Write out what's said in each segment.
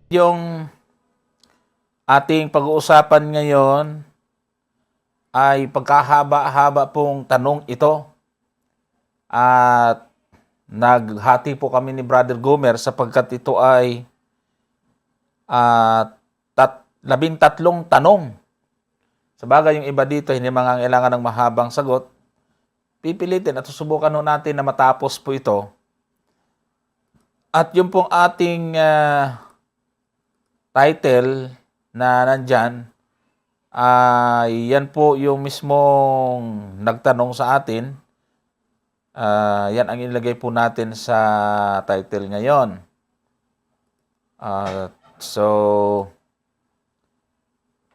Yung ating pag-uusapan ngayon ay pagkahaba-haba pong tanong ito at naghati po kami ni Brother Gomer sapagkat ito ay 13 tanong. Sabagay yung iba dito hindi mangangailangan ng mahabang sagot. Pipilitin at susubukan natin na matapos po ito. At yung pong ating title na nandyan, yan po yung mismong nagtanong sa atin. Yan ang ilagay po natin sa title ngayon. So,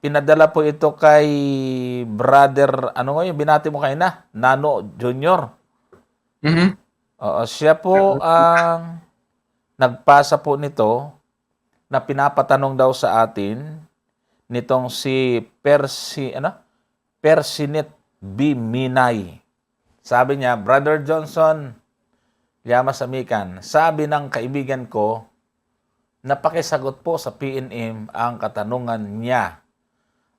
pinadala po ito kay Brother, ano nga yung binati mo kayo na? Nano Junior. Siya po ang nagpasa po nito na pinapatanong daw sa atin nitong si Persinet B. Minay. Sabi niya, Brother Johnson, Llamas Amikan, sabi ng kaibigan ko, napakisagot po sa PNM ang katanungan niya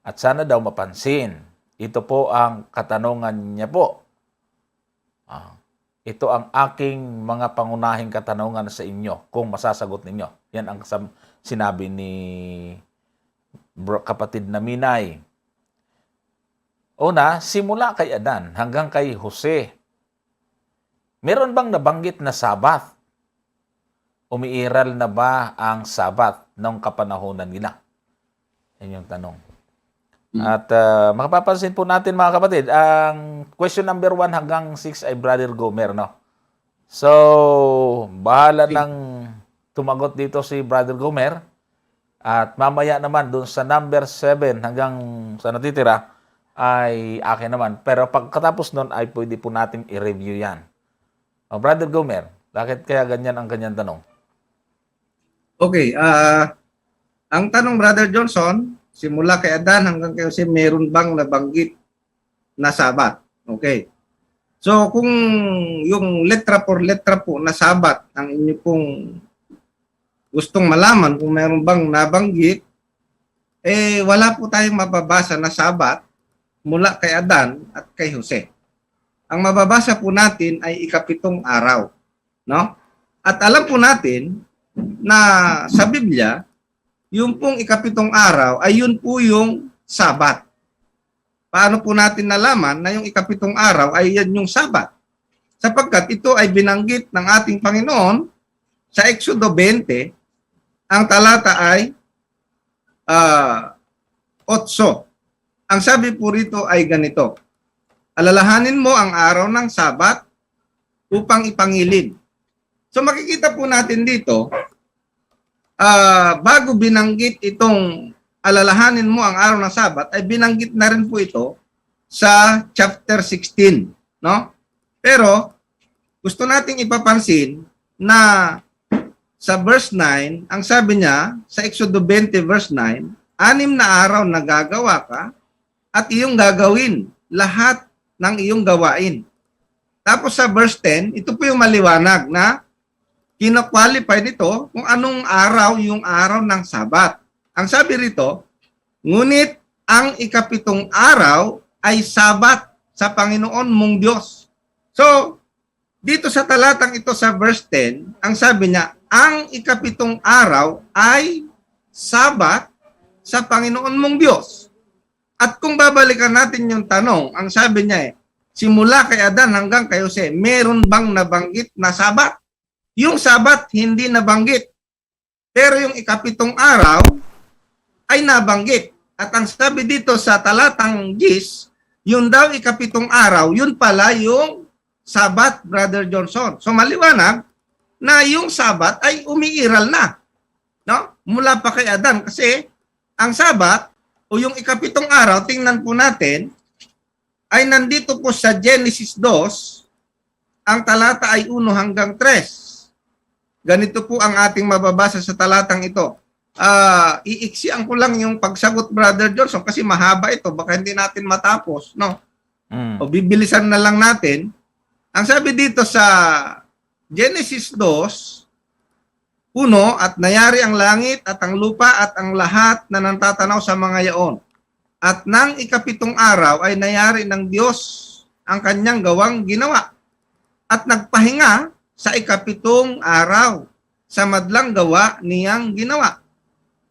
at sana daw mapansin. Ito po ang katanungan niya po. Ito ang aking mga pangunahing katanungan sa inyo kung masasagot ninyo. Yan ang sinabi ni kapatid na Minay. Una, simula kay Adan hanggang kay Jose. Meron bang nabanggit na Sabat? Umiiral na ba ang Sabat noong kapanahunan nila? Yan yung tanong. At makapapansin po natin mga kapatid, ang question number 1 hanggang 6 ay Brother Gomer, no? So, bahala nang tumagot dito si Brother Gomer. At mamaya naman dun sa number 7 hanggang sa natitira ay akin naman. Pero pagkatapos nun ay pwede po natin i-review yan. Brother Gomer, bakit kaya ganyan ang kanyang tanong? Okay, ang tanong Brother Johnson, simula kay Adan hanggang kay Jose, meron bang nabanggit na Sabat? Okay. So kung yung letra por letra po na Sabat ang inyo pong gustong malaman kung meron bang nabanggit, wala po tayong mababasa na Sabat mula kay Adan at kay Jose. Ang mababasa po natin ay ikapitong araw, no? At alam po natin na sa Biblia, yung pong ikapitong araw ay yun po yung Sabat. Paano po natin nalaman na yung ikapitong araw ay yan yung Sabat? Sapagkat ito ay binanggit ng ating Panginoon sa Exodo 20, ang talata ay 8. Ang sabi po rito ay ganito, alalahanin mo ang araw ng Sabat upang ipangilid. So makikita po natin dito, bago binanggit itong alalahanin mo ang araw ng Sabat, ay binanggit na rin po ito sa chapter 16. No? Pero gusto nating ipapansin na sa verse 9, ang sabi niya sa Exodo 20 verse 9, 6 na araw na gagawa ka at iyong gagawin lahat ng iyong gawain. Tapos sa verse 10, ito po yung maliwanag na kina-qualify nito kung anong araw yung araw ng Sabat. Ang sabi rito, ngunit ang ikapitong araw ay Sabat sa Panginoon mong Diyos. So, dito sa talatang ito sa verse 10, ang sabi niya, ang ikapitong araw ay Sabat sa Panginoon mong Diyos. At kung babalikan natin yung tanong, ang sabi niya simula kay Adan hanggang kay Jose, meron bang nabanggit na Sabat? Yung Sabat hindi nabanggit. Pero yung ikapitong araw ay nabanggit. At ang sabi dito sa talatang 10, yun daw ikapitong araw, yun pala yung Sabat, Brother Johnson. So maliwanag na yung Sabat ay umiiral na. No? Mula pa kay Adan. Kasi ang Sabat o yung ikapitong araw, tingnan po natin, ay nandito po sa Genesis 2, ang talata ay 1 hanggang 3. Ganito po ang ating mababasa sa talatang ito. Iiksian ko lang yung pagsagot, Brother Johnson, kasi mahaba ito. Baka hindi natin matapos. No? O bibilisan na lang natin. Ang sabi dito sa Genesis 2, Puno at nayari ang langit at ang lupa at ang lahat na nantatanaw sa mga yaon. At nang ikapitong araw ay nayari ng Diyos ang kanyang gawang ginawa. At nagpahinga sa ikapitong araw sa madlang gawa niyang ginawa.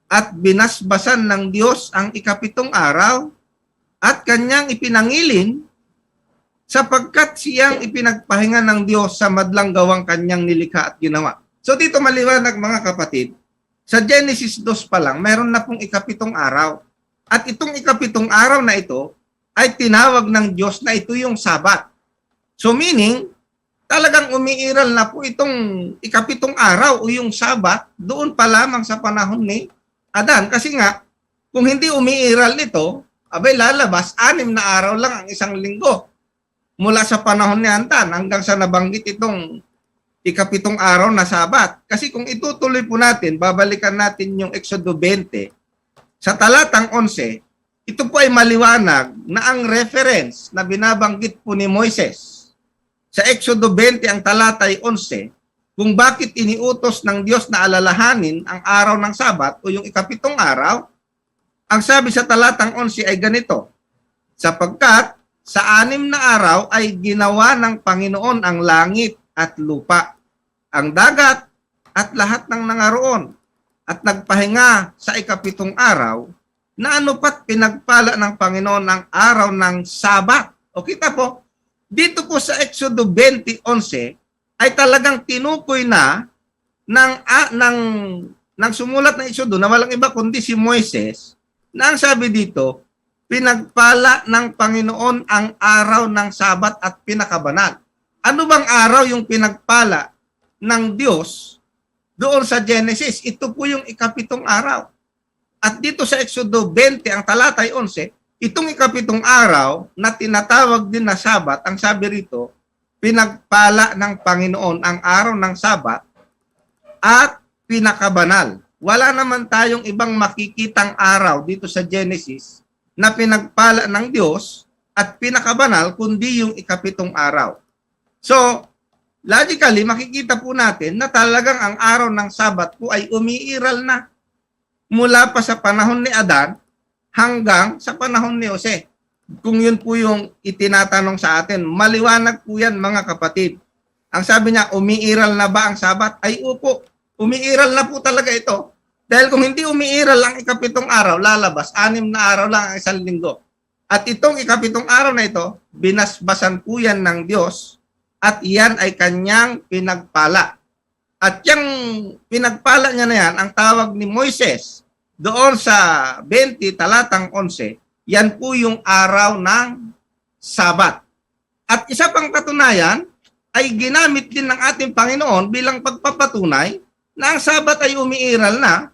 At binasbasan ng Diyos ang ikapitong araw at kanyang ipinangilin sapagkat siyang ipinagpahinga ng Diyos sa madlang gawang kanyang nilikha at ginawa. So dito maliwanag mga kapatid, sa Genesis 2 pa lang, meron na pong ikapitong araw. At itong ikapitong araw na ito ay tinawag ng Diyos na ito yung Sabat. So meaning, talagang umiiral na po itong ikapitong araw o yung Sabat doon pa lamang sa panahon ni Adan. Kasi nga, kung hindi umiiral nito, abay lalabas, 6 na araw lang ang isang linggo. Mula sa panahon ni Adan hanggang sa nabanggit itong ikapitong araw na Sabat. Kasi kung itutuloy po natin, babalikan natin yung Exodo 20, sa talatang 11, ito po ay maliwanag na ang reference na binabanggit po ni Moises sa Exodo 20, ang talata ay 11, kung bakit iniutos ng Diyos na alalahanin ang araw ng Sabat o yung ikapitong araw, ang sabi sa talatang 11 ay ganito, sapagkat sa 6 na araw ay ginawa ng Panginoon ang langit at lupa, ang dagat at lahat ng nangaroon, at nagpahinga sa ikapitong araw, na anupat pinagpala ng Panginoon ang araw ng Sabat. O kita po, dito po sa Exodo 20:11 ay talagang tinukoy na ng sumulat ng Exodo na walang iba kundi si Moises, na ang sabi dito, pinagpala ng Panginoon ang araw ng Sabat at pinakabanal. Ano bang araw yung pinagpala ng Diyos doon sa Genesis? Ito po yung ikapitong araw. At dito sa Exodo 20, ang talata ay 11, itong ikapitong araw na tinatawag din na Sabat, ang sabi rito, pinagpala ng Panginoon ang araw ng Sabat at pinakabanal. Wala naman tayong ibang makikitang araw dito sa Genesis na pinagpala ng Diyos at pinakabanal kundi yung ikapitong araw. So, logically, makikita po natin na talagang ang araw ng Sabat po ay umiiral na mula pa sa panahon ni Adan hanggang sa panahon ni Jose. Kung yun po yung itinatanong sa atin, maliwanag po yan mga kapatid. Ang sabi niya, umiiral na ba ang Sabat? Ay upo, umiiral na po talaga ito. Dahil kung hindi umiiral ang ikapitong araw, lalabas, 6 na araw lang ang isang linggo. At itong ikapitong araw na ito, binasbasan po yan ng Diyos at iyan ay kanyang pinagpala. At yung pinagpala niya na yan, ang tawag ni Moises, doon sa 20 talatang 11, yan po yung araw ng Sabat. At isa pang katunayan, ay ginamit din ng ating Panginoon bilang pagpapatunay na ang Sabat ay umiiral na.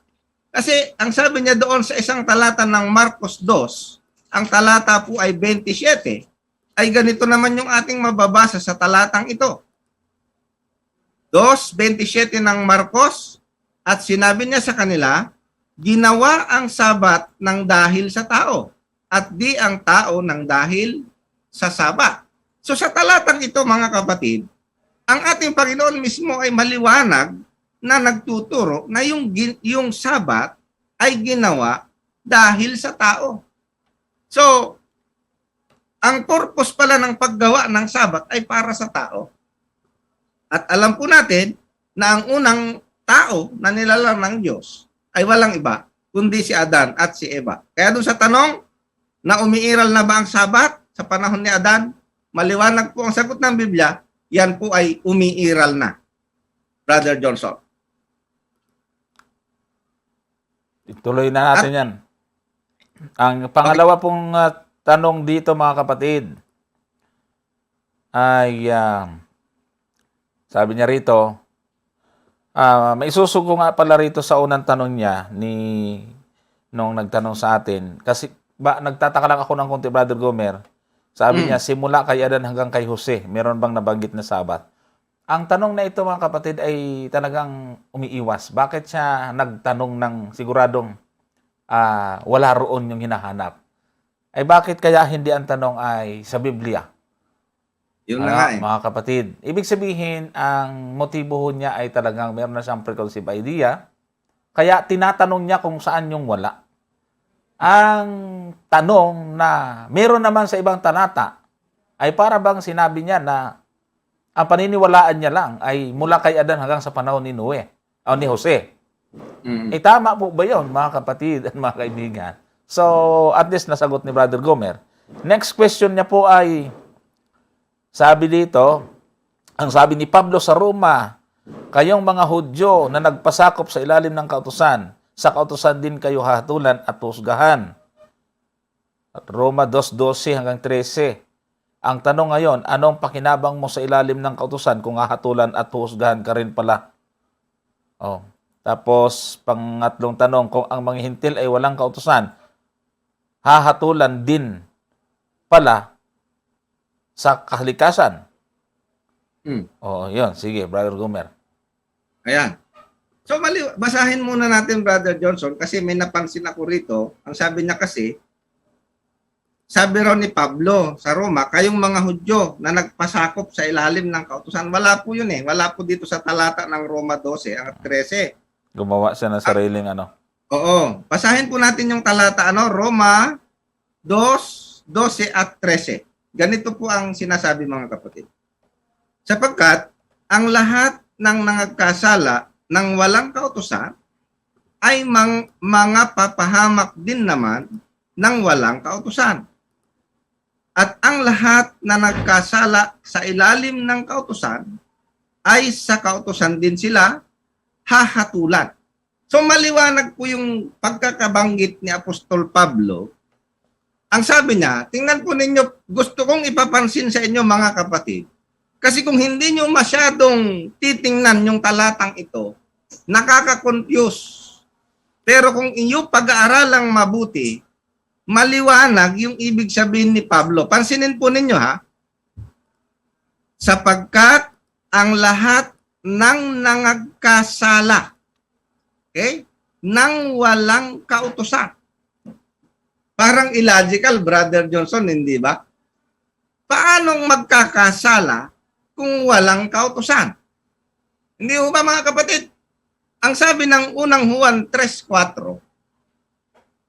Kasi ang sabi niya doon sa isang talata ng Marcos 2, ang talata po ay 27, ay ganito naman yung ating mababasa sa talatang ito. 2:27 ng Marcos, at sinabi niya sa kanila, ginawa ang Sabat ng dahil sa tao, at di ang tao ng dahil sa Sabat. So sa talatang ito mga kapatid, ang ating Panginoon mismo ay maliwanag na nagtuturo na yung Sabat ay ginawa dahil sa tao. So, ang purpose pala ng paggawa ng Sabat ay para sa tao. At alam po natin na ang unang tao na nilalang ng Diyos ay walang iba, kundi si Adan at si Eva. Kaya doon sa tanong, na umiiral na ba ang Sabat sa panahon ni Adan? Maliwanag po ang sagot ng Biblia, yan po ay umiiral na. Brother Johnson. Ituloy na natin yan. Ang pangalawa pong tanong dito mga kapatid ay sabi niya rito, may isusugo nga pala rito sa unang tanong niya nung nagtanong sa atin. Kasi nagtataka lang ako ng konti, Brother Gomer. Sabi niya, simula kay Adan hanggang kay Jose, meron bang nabanggit na Sabat? Ang tanong na ito mga kapatid ay talagang umiiwas. Bakit siya nagtanong ng siguradong wala roon yung hinahanap? Ay bakit kaya hindi ang tanong ay sa Biblia? Yun na nga eh. Mga kapatid, ibig sabihin, ang motibo ho niya ay talagang meron na siyang preconceived idea, kaya tinatanong niya kung saan yung wala. Ang tanong na meron naman sa ibang talata ay para bang sinabi niya na ang paniniwalaan niya lang ay mula kay Adan hanggang sa panahon ni Noe o ni Jose. Tama po ba yun, mga kapatid at mga kaibigan? So, at least nasagot ni Brother Gomer. Next question niya po ay, sabi dito, ang sabi ni Pablo sa Roma, kayong mga Hudyo na nagpasakop sa ilalim ng kautusan, sa kautusan din kayo hatulan at husgahan. At Roma 2:12 hanggang 13. Ang tanong ngayon, anong pakinabang mo sa ilalim ng kautusan kung hahatulan at husgahan ka rin pala? Oh. Tapos, pangatlong tanong, kung ang mga hintil ay walang kautusan, hahatulan din pala sa kahalikasan. Oh, yun. Sige, Brother Gomer. Ayan. So, basahin muna natin, Brother Johnson, kasi may napansin ako rito. Ang sabi niya kasi, sabi raw ni Pablo sa Roma, kayong mga Hudyo na nagpasakop sa ilalim ng kautusan. Wala po yun eh. Wala po dito sa talata ng Roma 12 at 13. Gumawa siya ng sariling Oo. Basahin po natin yung talata, Roma 2:12 at 13. Ganito po ang sinasabi, mga kapatid. Sapagkat ang lahat ng nangagkasala ng walang kautusan ay mga papahamak din naman ng walang kautusan. At ang lahat na nagkasala sa ilalim ng kautusan ay sa kautusan din sila hahatulan. So maliwanag po yung pagkakabanggit ni Apostol Pablo. Ang sabi niya, tingnan po ninyo, gusto kong ipapansin sa inyo, mga kapatid. Kasi kung hindi nyo masyadong titingnan yung talatang ito, nakaka-confuse. Pero kung inyo pag-aaralang mabuti, maliwanag yung ibig sabihin ni Pablo. Pansinin po ninyo ha. Sapagkat ang lahat ng nangagkasala, okay, nang walang kautusan. Parang illogical, Brother Johnson, hindi ba? Paanong magkakasala kung walang kautusan? Hindi ho ba, mga kapatid? Ang sabi ng unang Juan 3:4,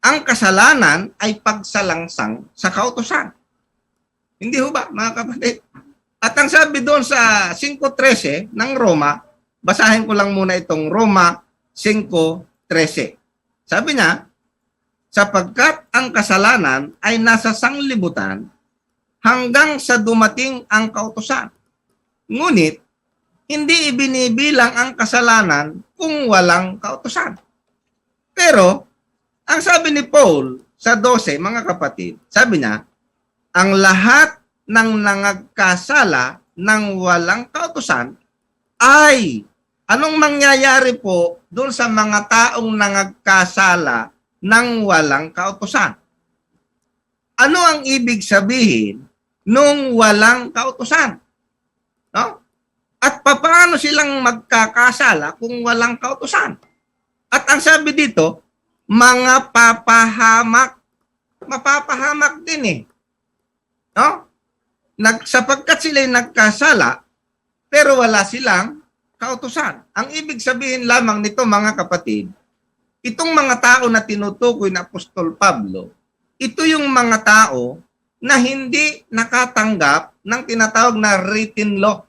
ang kasalanan ay pagsalangsang sa kautusan. Hindi ho ba, mga kapatid? At ang sabi doon sa 5:13 ng Roma, basahin ko lang muna itong Roma 5:13. Sabi niya, sapagkat ang kasalanan ay nasa sanglibutan hanggang sa dumating ang kautusan. Ngunit, hindi ibinibilang ang kasalanan kung walang kautusan. Pero, ang sabi ni Paul sa 12, mga kapatid, sabi niya, ang lahat ng nangagkasala ng walang kautusan ay, anong mangyayari po doon sa mga taong nangagkasala ng walang kautusan? Ano ang ibig sabihin nung walang kautusan? No? At paano silang magkakasala kung walang kautusan? At ang sabi dito, mga papahamak. Mapapahamak din eh. No? Sapagkat sila'y nagkasala, pero wala silang kautusan. Ang ibig sabihin lamang nito, mga kapatid, itong mga tao na tinutukoy na Apostol Pablo, ito yung mga tao na hindi nakatanggap ng tinatawag na written law.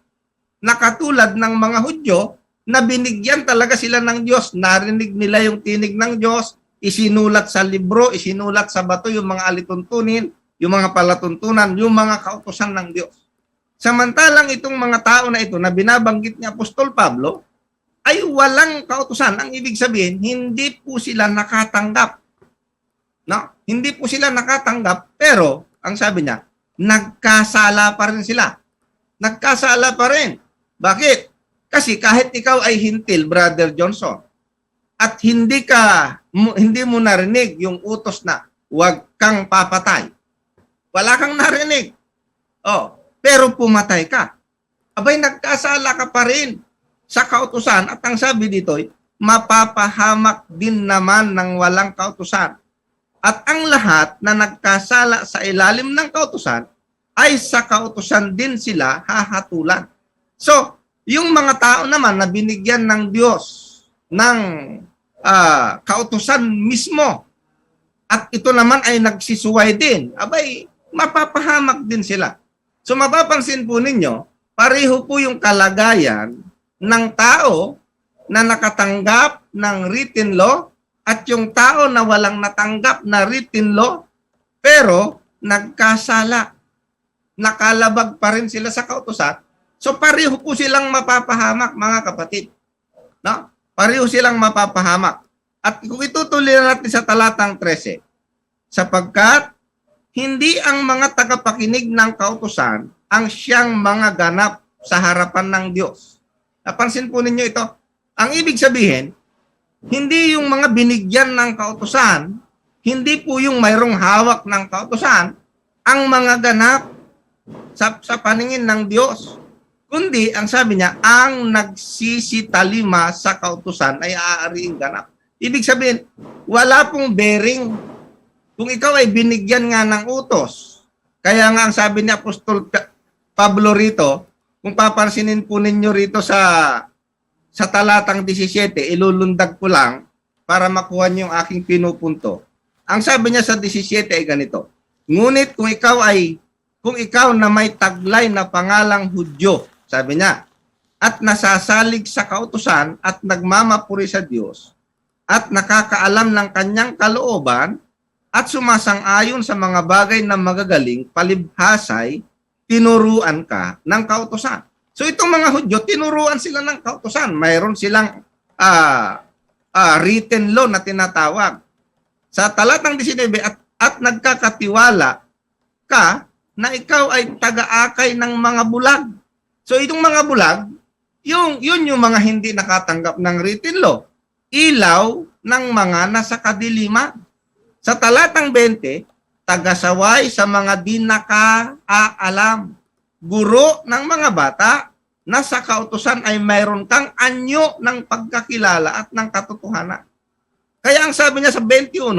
Na katulad ng mga Hudyo na binigyan talaga sila ng Diyos. Narinig nila yung tinig ng Diyos, isinulat sa libro, isinulat sa bato yung mga alituntunin, yung mga palatuntunan, yung mga kautusan ng Diyos. Samantalang itong mga tao na ito na binabanggit ni Apostol Pablo ay walang kautusan. Ang ibig sabihin, hindi po sila nakatanggap. No? Hindi po sila nakatanggap, pero ang sabi niya, nagkasala pa rin sila. Nagkasala pa rin. Bakit? Kasi kahit ikaw ay hintil, Brother Johnson, at hindi mo narinig yung utos na huwag kang papatay. Wala kang narinig. Oh, pero pumatay ka. Abay, nagkasala ka pa rin sa kautusan. At ang sabi dito, mapapahamak din naman ng walang kautusan. At ang lahat na nagkasala sa ilalim ng kautusan ay sa kautusan din sila hahatulan. So, yung mga tao naman na binigyan ng Diyos ng kautusan mismo at ito naman ay nagsisuway din, abay, mapapahamak din sila. So, mapapansin po ninyo, pareho po yung kalagayan ng tao na nakatanggap ng written law at yung tao na walang natanggap na written law pero nagkasala. Nakalabag pa rin sila sa kautusan. So pareho po silang mapapahamak, mga kapatid. No? Pareho silang mapapahamak. At kung itutuloy natin sa talatang 13, sapagkat hindi ang mga tagapakinig ng kautusan ang siyang mga ganap sa harapan ng Diyos. Napansin po ninyo ito. Ang ibig sabihin, hindi yung mga binigyan ng kautusan, hindi po yung mayroong hawak ng kautusan, ang mga ganap sa paningin ng Diyos. Kundi, ang sabi niya, ang nagsisitalima sa kautusan ay aariing ganap. Ibig sabihin, wala pong bearing. Kung ikaw ay binigyan nga ng utos, kaya nga ang sabi ni Apostol Pablo rito, kung papansinin po ninyo rito sa talatang 17, ilulundag ko lang para makuha niyo yung aking pinupunto. Ang sabi niya sa 17 ay ganito, ngunit kung ikaw na may taglay na pangalang Hudyo, sabi niya, at nasasalig sa kautusan at nagmamapuri sa Diyos at nakakaalam ng kanyang kalooban at sumasang-ayon sa mga bagay na magagaling, palibhasay, tinuruan ka ng kautusan. So itong mga Hudyo, tinuruan sila ng kautusan. Mayroon silang written law na tinatawag. Sa talatang 19, at nagkakatiwala ka na ikaw ay taga-akay ng mga bulag. So itong mga bulag, yun yung mga hindi nakatanggap ng written law. Ilaw ng mga nasa kadiliman. Sa talatang 20, tagasaway sa mga di nakaalam. Guro ng mga bata na sa kautusan ay mayroon kang anyo ng pagkakilala at ng katotohanan. Kaya ang sabi niya sa 21,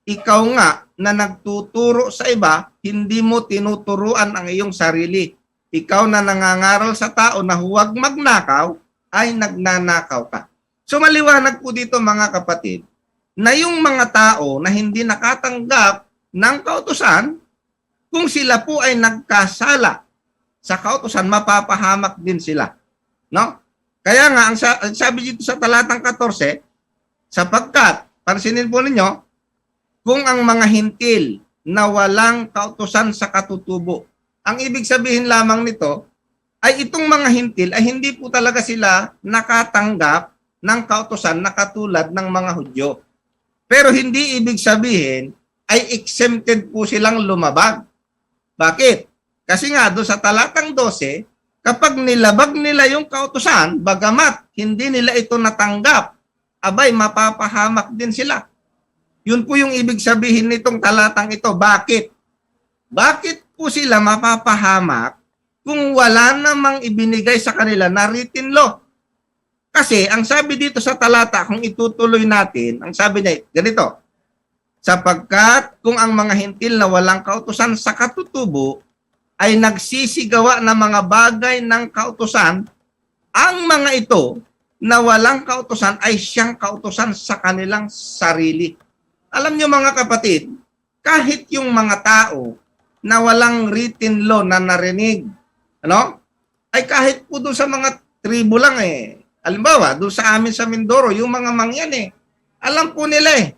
ikaw nga na nagtuturo sa iba, hindi mo tinuturuan ang iyong sarili. Ikaw na nangangaral sa tao na huwag magnakaw, ay nagnanakaw ka. So maliwanag po dito mga kapatid, na yung mga tao na hindi nakatanggap ng kautusan, kung sila po ay nagkasala sa kautusan, mapapahamak din sila. No? Kaya nga, ang sabi dito sa talatang 14, sapagkat, pansinin po ninyo, kung ang mga hintil na walang kautusan sa katutubo, ang ibig sabihin lamang nito, ay itong mga hintil ay hindi po talaga sila nakatanggap ng kautusan na katulad ng mga Hudyo. Pero hindi ibig sabihin ay exempted po silang lumabag. Bakit? Kasi nga doon sa talatang 12, kapag nilabag nila yung kautusan, bagamat hindi nila ito natanggap, abay mapapahamak din sila. Yun po yung ibig sabihin nitong talatang ito. Bakit? Bakit po sila mapapahamak kung wala namang ibinigay sa kanila na written law? Kasi ang sabi dito sa talata, kung itutuloy natin, ang sabi niya, ganito, sapagkat kung ang mga hintil na walang kautusan sa katutubo ay nagsisigawa ng mga bagay ng kautusan, ang mga ito na walang kautusan ay siyang kautusan sa kanilang sarili. Alam niyo mga kapatid, kahit yung mga tao na walang written law na narinig, ay kahit po doon sa mga tribo lang halimbawa, doon sa amin sa Mindoro, yung mga mangyan alam po nila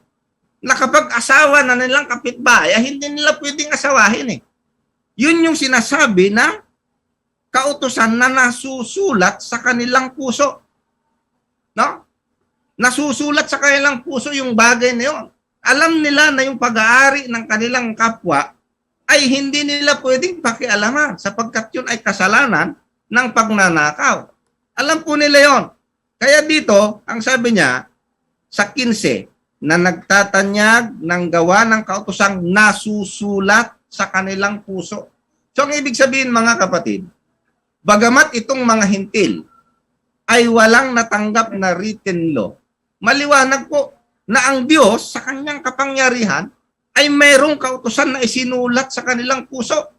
na kapag asawa na nilang kapitbahay, hindi nila pwedeng asawahin Yun yung sinasabi na kautusan na nasusulat sa kanilang puso. No? Nasusulat sa kanilang puso yung bagay na yun. Alam nila na yung pag-aari ng kanilang kapwa ay hindi nila pwedeng pakialaman sapagkat yun ay kasalanan ng pagnanakaw. Alam po nila yon. Kaya dito, ang sabi niya, sa 15, na nagtatanyag ng gawa ng kautusang nasusulat sa kanilang puso. So, ang ibig sabihin mga kapatid, bagamat itong mga hintil ay walang natanggap na written law, maliwanag po na ang Diyos sa kanyang kapangyarihan ay mayroong kautusan na isinulat sa kanilang puso.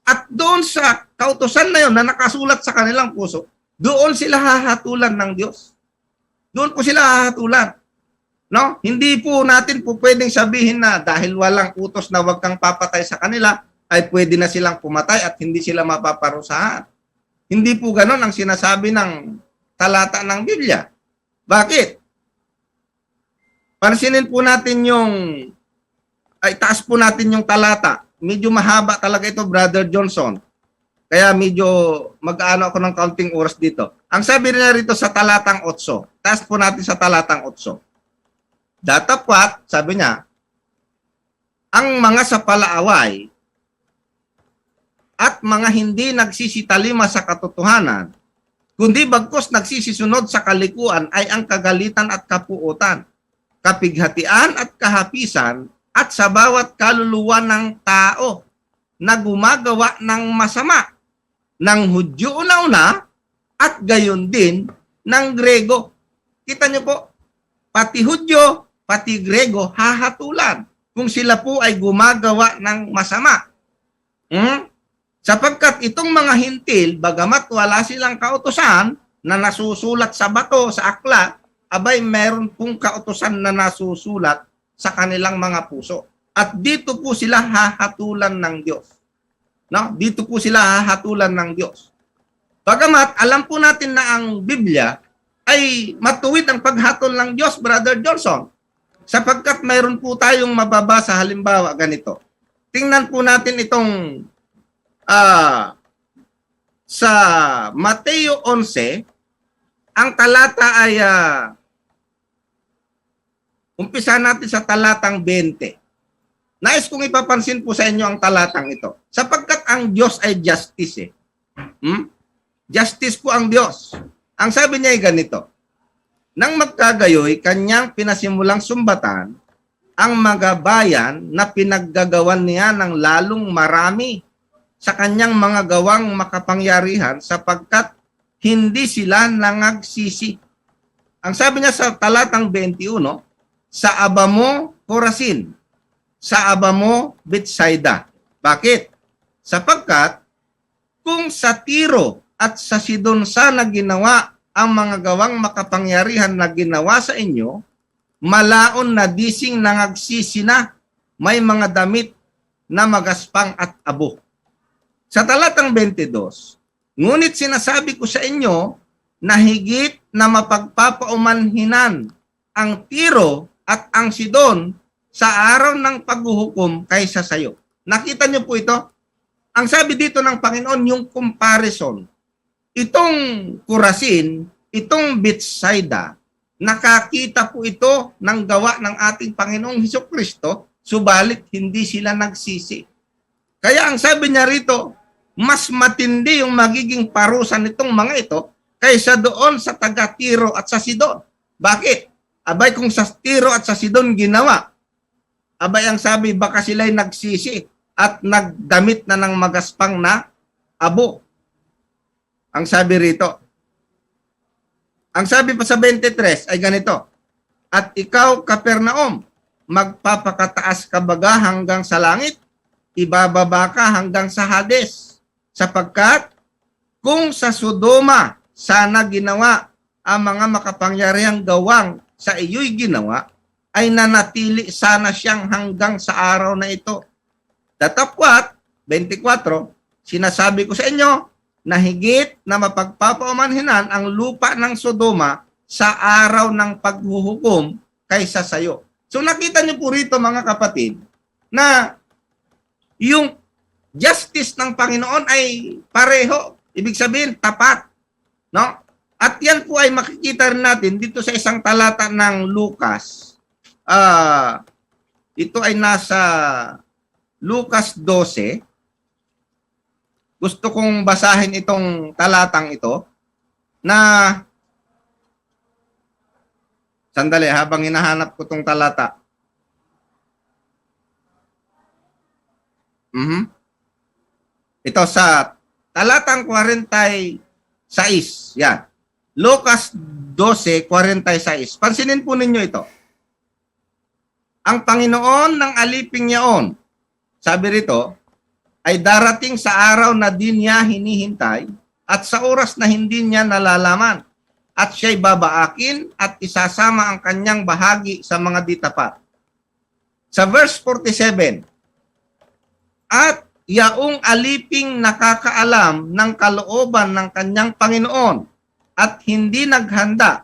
At doon sa kautusan na yun na nakasulat sa kanilang puso, doon sila hahatulan ng Diyos. Doon po sila hahatulan. No? Hindi po natin po pwedeng sabihin na dahil walang utos na wag kang papatay sa kanila, ay pwede na silang pumatay at hindi sila mapaparusahan. Hindi po ganon ang sinasabi ng talata ng Biblia. Bakit? Pansinin po natin taas po natin yung talata. Medyo mahaba talaga ito, Brother Johnson. Kaya medyo mag-ano ako ng counting oras dito. Ang sabi niya rito sa talatang 8, taas po natin sa talatang 8. Datapwat, sabi niya, ang mga sapalaaway at mga hindi nagsisitalima sa katotohanan, kundi bagkus nagsisisunod sa kalikuan ay ang kagalitan at kapuutan, kapighatian at kahapisan at sa bawat kaluluwa ng tao na gumagawa ng masama, ng Hudyo una-una at gayon din ng Grego. Kita niyo po, pati Hudyo, pati Grego hahatulan kung sila po ay gumagawa ng masama. Sapagkat itong mga hintil, bagamat wala silang kautusan na nasusulat sa bato, sa aklat, abay meron pong kautusan na nasusulat sa kanilang mga puso. At dito po sila hahatulan ng Diyos. No? Dito po sila hahatulan ng Diyos. Bagamat alam po natin na ang Biblia ay matuwid ang paghatol ng Diyos, Brother Johnson. Sapagkat mayroon po tayong mababasa, halimbawa ganito. Tingnan po natin itong sa Mateo 11, ang talata ay umpisa natin sa talatang 20. Nais kong ipapansin po sa inyo ang talatang ito. Sapagkat ang Diyos ay justice. Justice po ang Diyos. Ang sabi niya ay ganito, nang magkagayoy, kanyang pinasimulang sumbatan ang mga bayan na pinaggagawan niya ng lalong marami sa kanyang mga gawang makapangyarihan sapagkat hindi sila nangagsisi. Ang sabi niya sa talatang 21, sa aba mo, Corazin, sa aba mo, Bethsaida. Bakit? Sapagkat kung sa Tiro at sa Sidon sana ginawa ang mga gawang makapangyarihan na ginawa sa inyo, malaon na dising nangagsisi na, may mga damit na magaspang at abo. Sa talatang 22, ngunit sinasabi ko sa inyo na higit na mapagpapaumanhinan ang Tiro at ang Sidon sa araw ng paghuhukom kaysa sayo. Nakita niyo po ito? Ang sabi dito ng Panginoon, yung comparison. Itong Corazin, itong Bethsaida, nakakita po ito ng gawa ng ating Panginoong Hesukristo, subalit hindi sila nagsisi. Kaya ang sabi niya rito, mas matindi yung magiging parusa nitong mga ito kaysa doon sa taga-Tiro at sa Sidon. Bakit? Abay kung sa Tiro at sa Sidon ginawa, abay ang sabi baka sila'y nagsisi at nagdamit na ng magaspang na abo. Ang sabi rito. Ang sabi pa sa 23 ay ganito, at ikaw, Capernaum, magpapakataas ka baga hanggang sa langit, ibababa ka hanggang sa Hades. Sapagkat kung sa Sodoma sana ginawa ang mga makapangyarihang gawang sa iyo'y ginawa, ay nanatili sana siyang hanggang sa araw na ito. Datapwat, 24, sinasabi ko sa inyo na higit na mapagpapaumanhinan ang lupa ng Sodoma sa araw ng paghuhukom kaysa sayo. So nakita niyo po rito mga kapatid na yung justice ng Panginoon ay pareho. Ibig sabihin, tapat. No? At yan po ay makikita rin natin dito sa isang talata ng Lucas. Ito ay nasa Lucas 12. Gusto kong basahin itong talatang ito na sandali habang hinahanap ko itong talata. Ito sa talatang 46. Yan. Lucas 12:46. Pansinin po ninyo ito. Ang Panginoon ng aliping yaon, sabi rito, ay darating sa araw na di niya hinihintay at sa oras na hindi niya nalalaman. At siya'y babaakin at isasama ang kanyang bahagi sa mga ditapat. Sa verse 47, at yaong aliping nakakaalam ng kalooban ng kanyang Panginoon at hindi naghanda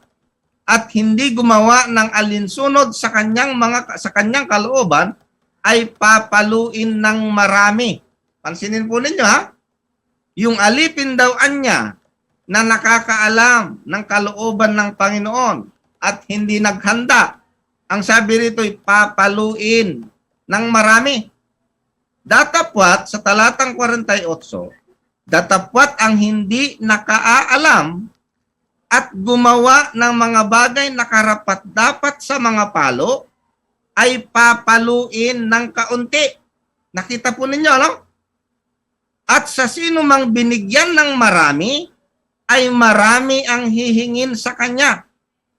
at hindi gumawa ng alinsunod sa kanyang kalooban ay papaluin ng marami. Pansinin po ninyo ha. Yung alipin daw anya na nakakaalam ng kalooban ng Panginoon at hindi naghanda. Ang sabi rito ay papaluin ng marami. Datapwat sa talatang 48, datapwat ang hindi nakaalam at gumawa ng mga bagay na karapat-dapat sa mga palo ay papaluin ng kaunti. Nakita po ninyo, no? At sa sino mang binigyan ng marami, ay marami ang hihingin sa kanya.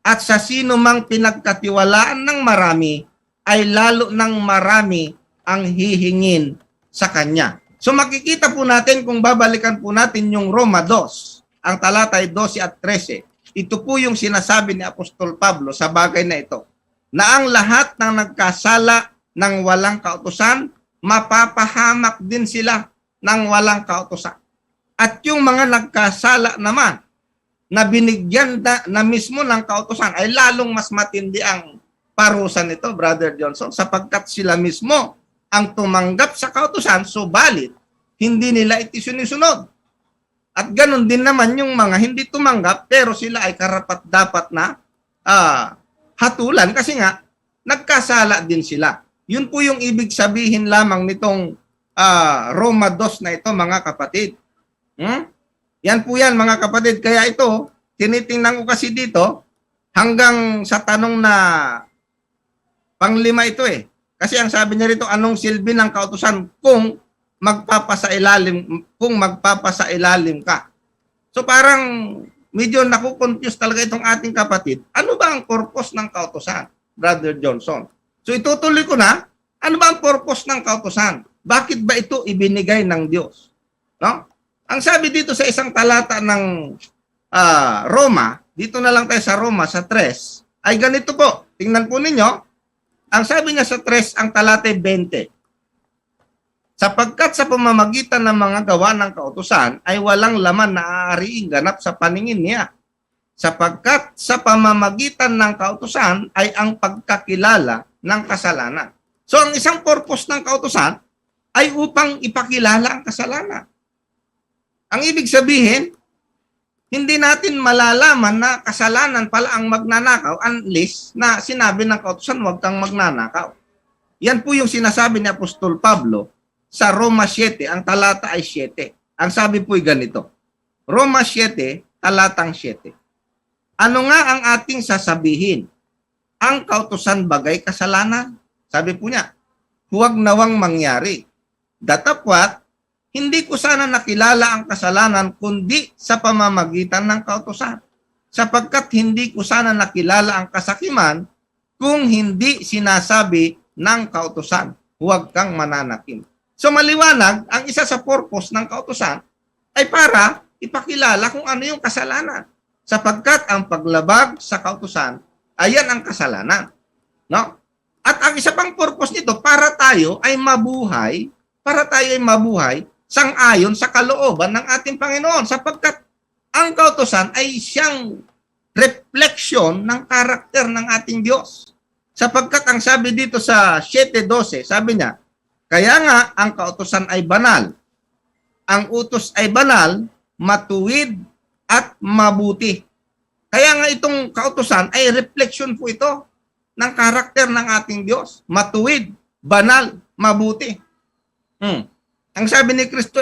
At sa sino mang pinagkatiwalaan ng marami, ay lalo ng marami ang hihingin sa kanya. So makikita po natin kung babalikan po natin yung Roma 2, ang talata ay 12 at 13. Ito po yung sinasabi ni Apostol Pablo sa bagay na ito, na ang lahat ng nagkasala ng walang kautusan, mapapahamak din sila ng walang kautusan. At yung mga nagkasala naman, na binigyan na mismo ng kautusan, ay lalong mas matindi ang parusa nito, Brother Johnson, sapagkat sila mismo ang tumanggap sa kautusan, subalit hindi nila ito sinisunod. At ganun din naman yung mga hindi tumanggap, pero sila ay karapat-dapat na hatulan kasi nga, nagkasala din sila. Yun po yung ibig sabihin lamang nitong Roma 2 na ito, mga kapatid. Yan po yan, mga kapatid. Kaya ito, tinitingnan ko kasi dito, hanggang sa tanong na panglima ito eh. Kasi ang sabi niya rito, anong silbi ng kautusan kung magpapasailalim ka. So parang medyo nakukonfuse talaga itong ating kapatid. Ano ba ang purpose ng kautusan, Brother Johnson? So itutuloy ko na, ano ba ang purpose ng kautusan? Bakit ba ito ibinigay ng Diyos? No? Ang sabi dito sa isang talata ng Roma, dito na lang tayo sa Roma, sa 3, ay ganito po. Tingnan po ninyo, ang sabi niya sa 3, ang talata 20. Sapagkat sa pamamagitan ng mga gawa ng kautusan ay walang laman na aariing ganap sa paningin niya. Sapagkat sa pamamagitan ng kautusan ay ang pagkakilala ng kasalanan. So ang isang purpose ng kautusan ay upang ipakilala ang kasalanan. Ang ibig sabihin, hindi natin malalaman na kasalanan pala ang magnanakaw unless na sinabi ng kautusan, huwag kang magnanakaw. Yan po yung sinasabi ni Apostol Pablo sa Roma 7, ang talata ay 7. Ang sabi po ay ganito, Roma 7, talatang 7. Ano nga ang ating sasabihin? Ang kautusan bagay kasalanan? Sabi po niya, huwag nawang mangyari. Datapwat, hindi ko sana nakilala ang kasalanan kundi sa pamamagitan ng kautusan. Sapagkat hindi ko sana nakilala ang kasakiman kung hindi sinasabi ng kautusan, huwag kang mananakim. So maliwanag, ang isa sa purpose ng kautusan ay para ipakilala kung ano yung kasalanan. Sapagkat ang paglabag sa kautusan, ayan ang kasalanan. No? At ang isa pang purpose nito, para tayo ay mabuhay sang-ayon sa kalooban ng ating Panginoon. Sapagkat ang kautusan ay siyang refleksyon ng karakter ng ating Diyos. Sapagkat ang sabi dito sa 7:12, sabi niya, kaya nga ang kautusan ay banal. Ang utos ay banal, matuwid at mabuti. Kaya nga itong kautusan ay refleksyon po ito ng karakter ng ating Diyos. Matuwid, banal, mabuti. Ang sabi ni Kristo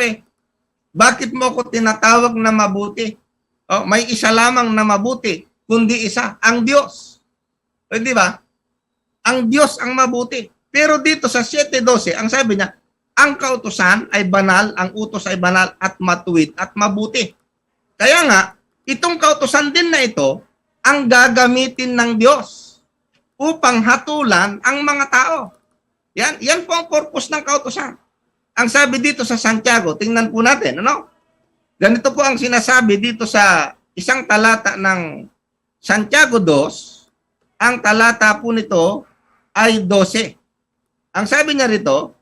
bakit mo ako tinatawag na mabuti? May isa lamang na mabuti, kundi isa, ang Diyos. Di ba? Ang Diyos ang mabuti. Pero dito sa 7:12, ang sabi niya, ang kautusan ay banal, ang utos ay banal at matuwid at mabuti. Kaya nga, itong kautusan din na ito, ang gagamitin ng Diyos upang hatulan ang mga tao. Yan po ang purpose ng kautusan. Ang sabi dito sa Santiago, tingnan po natin, ano? Ganito po ang sinasabi dito sa isang talata ng Santiago 2, ang talata po nito ay 12. Ang sabi niya rito,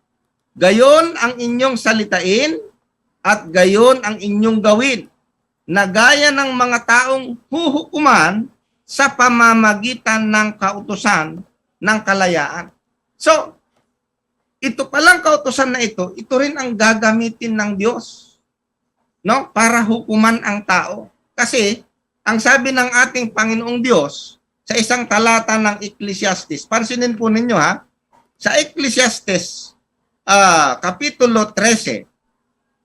gayon ang inyong salitain at gayon ang inyong gawin, na gaya ng mga taong huhukuman sa pamamagitan ng kautusan ng kalayaan. So, ito palang kautusan na ito rin ang gagamitin ng Diyos, no? Para hukuman ang tao. Kasi, ang sabi ng ating Panginoong Diyos sa isang talata ng Ecclesiastes, pansinin po ninyo ha, sa Ecclesiastes, Kapitulo 13,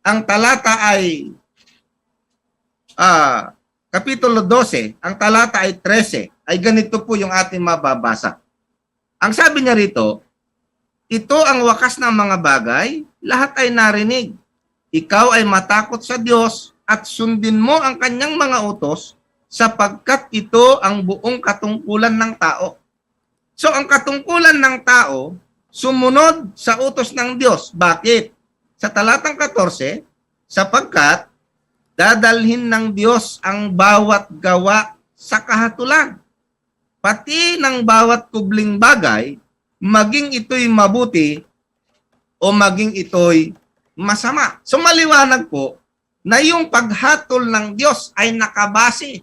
ang talata ay Kapitulo 12, ang talata ay 13, ay ganito po yung ating mababasa. Ang sabi niya rito, ito ang wakas ng mga bagay, lahat ay narinig. Ikaw ay matakot sa Diyos at sundin mo ang kanyang mga utos sapagkat ito ang buong katungkulan ng tao. So ang katungkulan ng tao, sumunod sa utos ng Diyos. Bakit? Sa talatang 14, sapagkat dadalhin ng Diyos ang bawat gawa sa kahatulan, pati ng bawat kubling bagay, maging ito'y mabuti o maging ito'y masama. So maliwanag po na yung paghatol ng Diyos ay nakabase.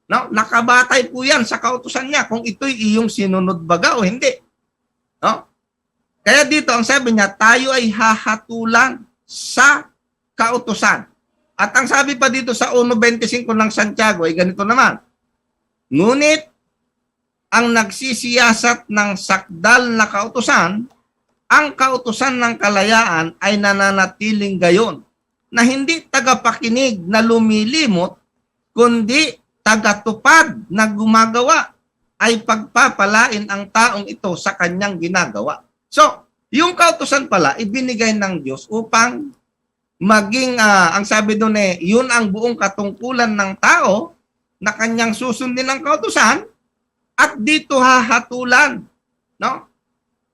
No? Nakabatay po yan sa kautusan niya kung ito'y iyong sinunod baga o hindi. No? Kaya dito ang sabi niya, tayo ay hahatulan sa kautusan. At ang sabi pa dito sa 1.25 ng Santiago ay ganito naman. Ngunit ang nagsisiyasat ng sakdal na kautusan, ang kautusan ng kalayaan ay nananatiling gayon, na hindi tagapakinig na lumilimot, kundi tagatupad na gumagawa, ay pagpapalain ang taong ito sa kanyang ginagawa. So, yung kautusan pala, ibinigay ng Diyos upang maging, ang sabi doon yun ang buong katungkulan ng tao na kanyang susundin ng kautusan at dito hahatulan. No?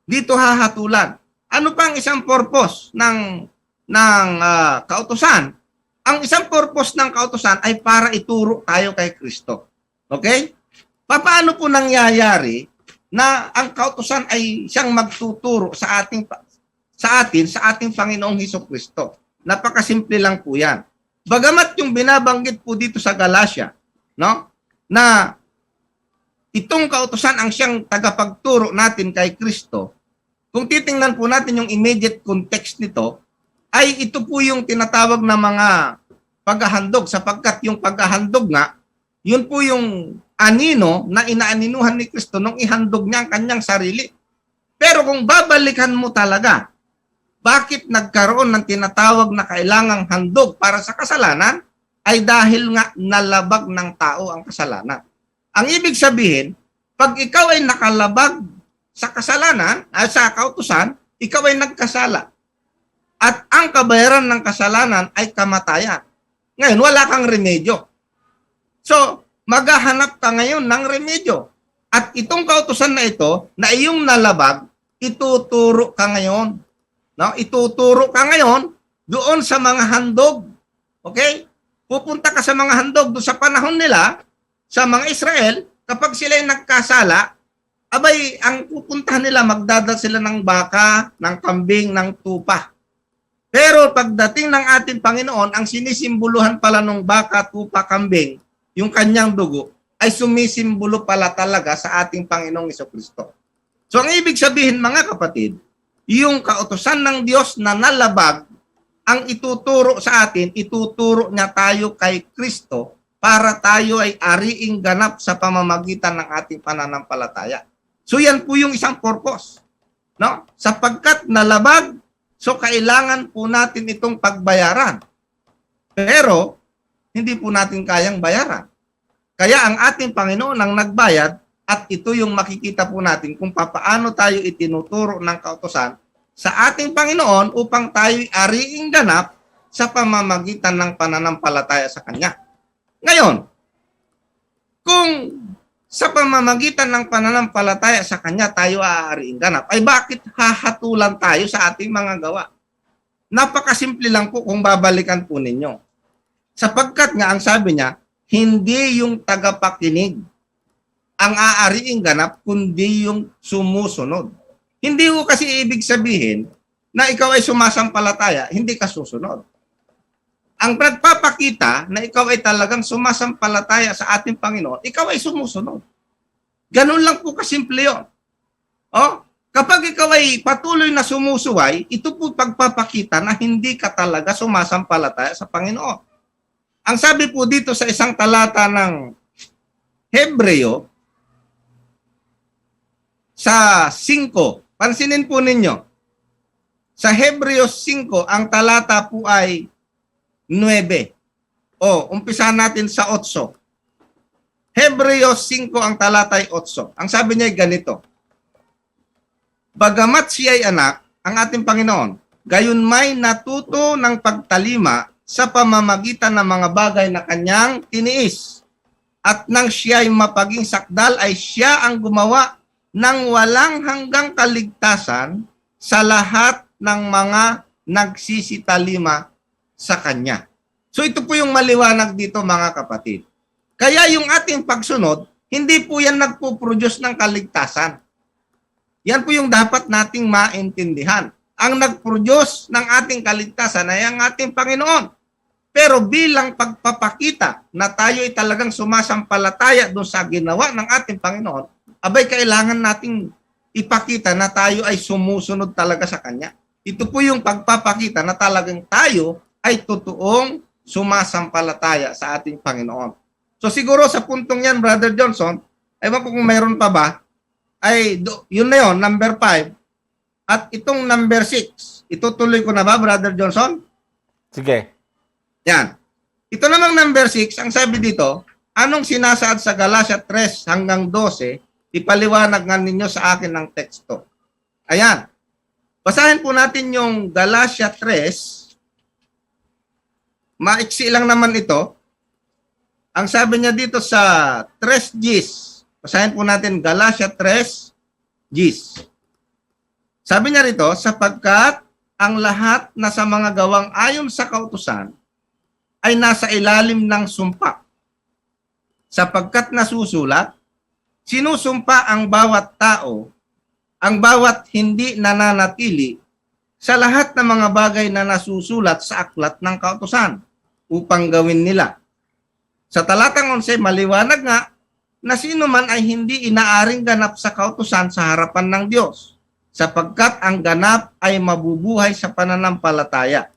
Dito hahatulan. Ano pang isang purpose ng kautusan? Ang isang purpose ng kautusan ay para ituro tayo kay Kristo. Okay? Paano po nangyayari na ang kautusan ay siyang magtuturo sa atin sa ating Panginoong Hesukristo? Napakasimple lang po 'yan. Bagamat yung binabanggit po dito sa Galatia, no? Na itong kautusan ang siyang tagapagturo natin kay Kristo. Kung titingnan po natin yung immediate context nito, ay ito po yung tinatawag na mga paghahandog, sapagkat yung paghahandog nga, yun po yung anino na inaaninuhan ni Kristo nung ihandog niya ang kanyang sarili. Pero kung babalikan mo talaga, bakit nagkaroon ng tinatawag na kailangang handog para sa kasalanan? Ay dahil nga nalabag ng tao ang kasalanan. Ang ibig sabihin, pag ikaw ay nakalabag sa kasalanan, sa kautusan, ikaw ay nagkasala. At ang kabayaran ng kasalanan ay kamatayan. Ngayon, wala kang remedyo. So, maghahanap ka ngayon ng remedyo. At itong kautusan na ito, na iyong nalabag, ituturo ka ngayon. No? Ituturo ka ngayon doon sa mga handog. Okay? Pupunta ka sa mga handog doon sa panahon nila, sa mga Israel, kapag sila ay nagkasala, abay, ang pupuntahan nila, magdadal sila ng baka, ng kambing, ng tupa. Pero pagdating ng ating Panginoon, ang sinisimboluhan pala ng baka, tupa, kambing, yung kanyang dugo, ay sumisimbolo pala talaga sa ating Panginoong Hesukristo. So ang ibig sabihin mga kapatid, yung kautusan ng Diyos na nalabag, ang ituturo sa atin, ituturo niya tayo kay Kristo para tayo ay ariing ganap sa pamamagitan ng ating pananampalataya. So yan po yung isang purpose. No? Sapagkat nalabag, so kailangan po natin itong pagbayaran. Pero hindi po natin kayang bayaran. Kaya ang ating Panginoon ang nagbayad at ito yung makikita po natin kung paano tayo itinuturo ng kautusan sa ating Panginoon upang tayo'y ariing ganap sa pamamagitan ng pananampalataya sa Kanya. Ngayon, kung sa pamamagitan ng pananampalataya sa Kanya tayo aariing ganap, ay bakit hahatulan tayo sa ating mga gawa? Napakasimple lang po kung babalikan po ninyo. Sapagkat nga ang sabi niya, hindi yung tagapakinig ang aariing ganap, kundi yung sumusunod. Hindi ko kasi ibig sabihin na ikaw ay sumasampalataya, hindi ka susunod. Ang nagpapakita na ikaw ay talagang sumasampalataya sa ating Panginoon, ikaw ay sumusunod. Ganun lang po kasimple yun. Oh, kapag ikaw ay patuloy na sumusuway, ito po pagpapakita na hindi ka talaga sumasampalataya sa Panginoon. Ang sabi po dito sa isang talata ng Hebreo, sa 5, pansinin po ninyo, sa Hebreo 5, ang talata po ay 9. Umpisahan natin sa 8. Hebreo 5, ang talata ay 8. Ang sabi niya ay ganito, bagamat siya ay anak, ang ating Panginoon, gayon may natuto ng pagtalima sa pamamagitan ng mga bagay na kanyang tiniis. At nang siya ay mapaging sakdal, ay siya ang gumawa ng walang hanggang kaligtasan sa lahat ng mga nagsisitalima sa kanya. So ito po yung maliwanag dito mga kapatid. Kaya yung ating pagsunod, hindi po yan nagpo-produce ng kaligtasan. Yan po yung dapat nating maintindihan. Ang nag-produce ng ating kaligtasan ay ang ating Panginoon. Pero bilang pagpapakita na tayo ay talagang sumasampalataya doon sa ginawa ng ating Panginoon, abay kailangan nating ipakita na tayo ay sumusunod talaga sa Kanya. Ito po yung pagpapakita na talagang tayo ay totoong sumasampalataya sa ating Panginoon. So siguro sa puntong yan, Brother Johnson, ewan ko kung mayroon pa ba, ay yun na yun, number 5. At itong number 6, itutuloy ko na ba, Brother Johnson? Sige. Yan. Ito namang number 6, ang sabi dito, anong sinasaad sa Galatia 3 hanggang 12, ipaliwanag nga ninyo sa akin ng teksto. Ayan. Basahin po natin yung Galatia 3. Maiksi lang naman ito. Ang sabi niya dito sa 3 Gs. Basahin po natin Galatia 3 Gs. Sabi niya rito, sapagkat ang lahat na sa mga gawang ayon sa kautusan ay nasa ilalim ng sumpa. Sapagkat nasusulat, sinusumpa ang bawat tao, ang bawat hindi nananatili sa lahat ng mga bagay na nasusulat sa aklat ng kautusan upang gawin nila. Sa talatang 11, maliwanag nga na sino man ay hindi inaaring ganap sa kautusan sa harapan ng Diyos, sapagkat ang ganap ay mabubuhay sa pananampalataya.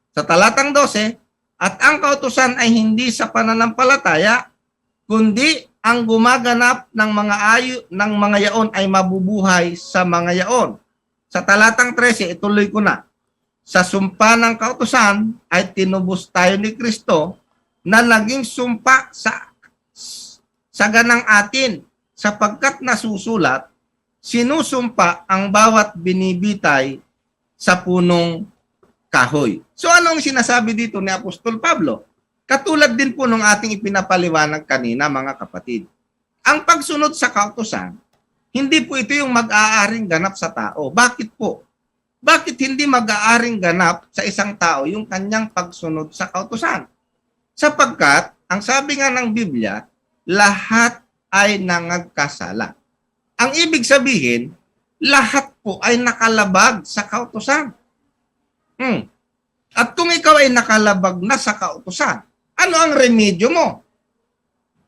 Sa talatang 12, at ang kautusan ay hindi sa pananampalataya, kundi ang gumaganap ng mga yaon ay mabubuhay sa mga yaon. Sa talatang 13, ituloy ko na. Sa sumpa ng kautusan ay tinubos tayo ni Kristo na naging sumpa sa ganang atin, sapagkat nasusulat, sinusumpa ang bawat binibitay sa punong kahoy. So anong sinasabi dito ni Apostol Pablo? Katulad din po nung ating ipinapaliwanag kanina, mga kapatid. Ang pagsunod sa kautusan, hindi po ito yung mag-aaring ganap sa tao. Bakit po? Bakit hindi mag-aaring ganap sa isang tao yung kanyang pagsunod sa kautusan? Sapagkat, ang sabi nga ng Biblia, lahat ay nangagkasala. Ang ibig sabihin, lahat po ay nakalabag sa kautusan. At kung ikaw ay nakalabag na sa kautusan, ano ang remedyo mo?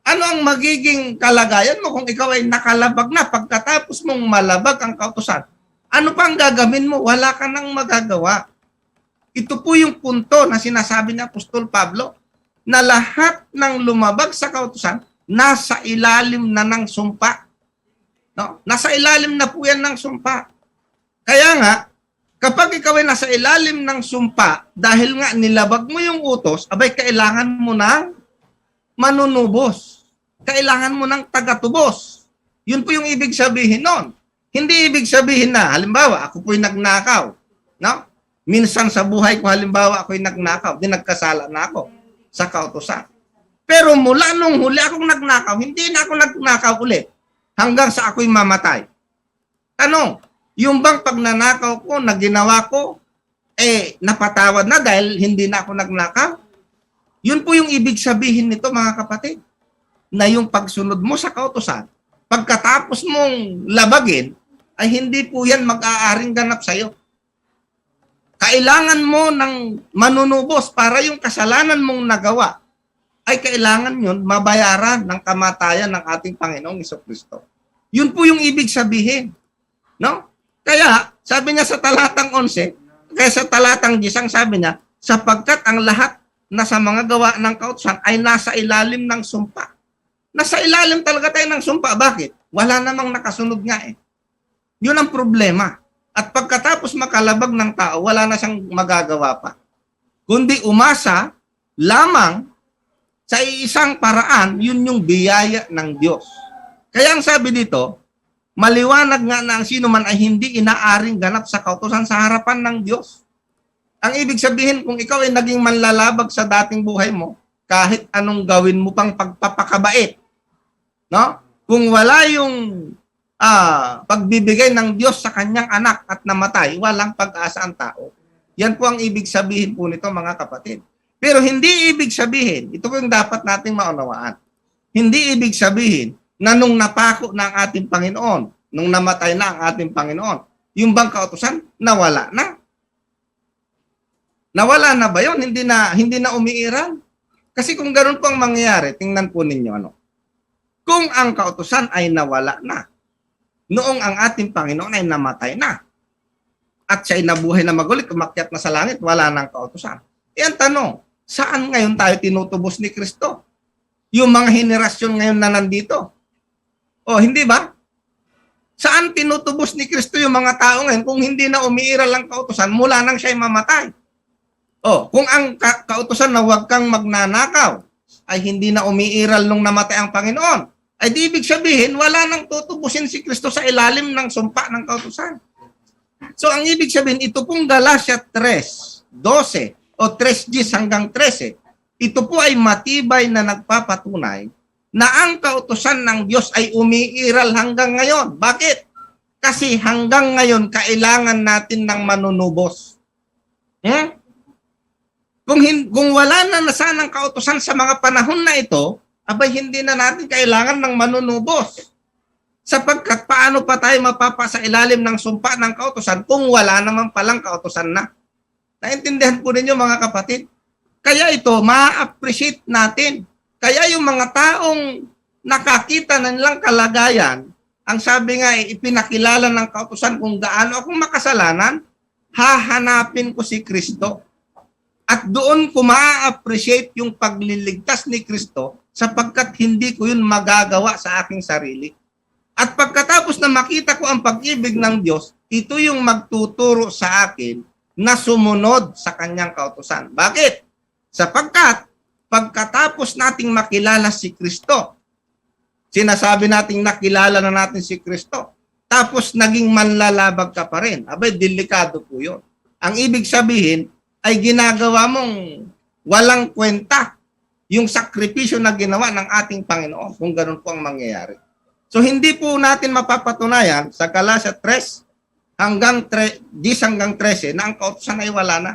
Ano ang magiging kalagayan mo kung ikaw ay nakalabag na pagkatapos mong malabag ang kautusan? Ano pa ang gagawin mo? Wala ka nang magagawa. Ito po yung punto na sinasabi ni Apostol Pablo na lahat ng lumabag sa kautusan nasa ilalim na ng sumpa. No? Nasa ilalim na po yan ng sumpa. Kaya nga, kapag ikaw ay nasa ilalim ng sumpa, dahil nga nilabag mo yung utos, abay kailangan mo ng manunubos. Kailangan mo ng tagatubos. Yun po yung ibig sabihin nun. Hindi ibig sabihin na, halimbawa, ako po'y nagnakaw. No? Minsan sa buhay ko, halimbawa, ako'y nagnakaw. Di nagkasala na ako sa kautusan. Pero mula nung huli akong nagnakaw, hindi na ako nagnakaw ulit hanggang sa ako'y mamatay. Ano? Yung bang pagnanakaw ko na ginawa ko napatawad na dahil hindi na ako nagnakaw. Yun po yung ibig sabihin nito, mga kapatid, na yung pagsunod mo sa kautusan, pagkatapos mong labagin, ay hindi po yan mag-aaring ganap sa'yo. Kailangan mo ng manunubos para yung kasalanan mong nagawa ay kailangan yun mabayaran ng kamatayan ng ating Panginoong Jesucristo. Yun po yung ibig sabihin. No? Kaya, sabi niya sa talatang 11, kaya sa talatang 10, sabi niya, sapagkat ang lahat na sa mga gawa ng kautusan ay nasa ilalim ng sumpa. Nasa ilalim talaga tayo ng sumpa. Bakit? Wala namang nakasunod nga eh. Yun ang problema. At pagkatapos makalabag ng tao, wala na siyang magagawa pa. Kundi umasa lamang sa isang paraan, yun yung biyaya ng Diyos. Kaya ang sabi dito, maliwanag nga na ang sino man ay hindi inaaring ganap sa kautusan sa harapan ng Diyos. Ang ibig sabihin, kung ikaw ay naging manlalabag sa dating buhay mo, kahit anong gawin mo pang pagpapakabait, no? Kung wala yung pagbibigay ng Diyos sa kanyang anak at namatay, walang pag-asa ang tao. Yan po ang ibig sabihin po nito, mga kapatid. Pero hindi ibig sabihin, ito po yung dapat nating maunawaan. Hindi ibig sabihin na nung napako na ang ating Panginoon, nung namatay na ang ating Panginoon, yung bang kautusan, nawala na. Nawala na ba yun? Hindi na umiiral. Kasi kung ganoon po ang mangyayari, tingnan po ninyo ano. Kung ang kautusan ay nawala na, noong ang ating Panginoon ay namatay na, at siya ay nabuhay na magulit, umakyat na sa langit, wala nang kautusan. Yan tanong, saan ngayon tayo tinutubos ni Kristo? Yung mga henerasyon ngayon na nandito. O, hindi ba? Saan tinutubos ni Kristo yung mga tao ngayon kung hindi na umiiral ang kautusan mula nang siya'y mamatay? O, kung ang kautusan na huwag kang magnanakaw ay hindi na umiiral nung namatay ang Panginoon, ay di ibig sabihin, wala nang tutubusin si Kristo sa ilalim ng sumpa ng kautusan. So, ang ibig sabihin, ito pong Galatia 3:12 o 3:10 hanggang 13, ito po ay matibay na nagpapatunay na ang kautusan ng Diyos ay umiiral hanggang ngayon. Bakit? Kasi hanggang ngayon, kailangan natin ng manunubos. Kung wala na sanang kautusan sa mga panahon na ito, abay hindi na natin kailangan ng manunubos. Sapagkat paano pa tayo mapapasa ilalim ng sumpa ng kautusan kung wala naman palang kautusan na? Naintindihan po ninyo, mga kapatid? Kaya ito, ma-appreciate natin. Kaya yung mga taong nakakita ng nilang kalagayan, ang sabi nga, ipinakilala ng kautusan kung gaano akong makasalanan, hahanapin ko si Kristo. At doon ko ma-appreciate yung pagliligtas ni Kristo sapagkat hindi ko yun magagawa sa aking sarili. At pagkatapos na makita ko ang pag-ibig ng Diyos, ito yung magtuturo sa akin na sumunod sa kanyang kautusan. Bakit? Sapagkat pagkatapos nating makilala si Kristo, sinasabi nating nakilala na natin si Kristo, tapos naging manlalabag ka pa rin. Abay, delikado po yun. Ang ibig sabihin ay ginagawa mong walang kwenta yung sakripisyo na ginawa ng ating Panginoon kung ganun po ang mangyayari. So hindi po natin mapapatunayan sa Galatia 3 hanggang 10 hanggang 13 na ang kautusan ay wala na.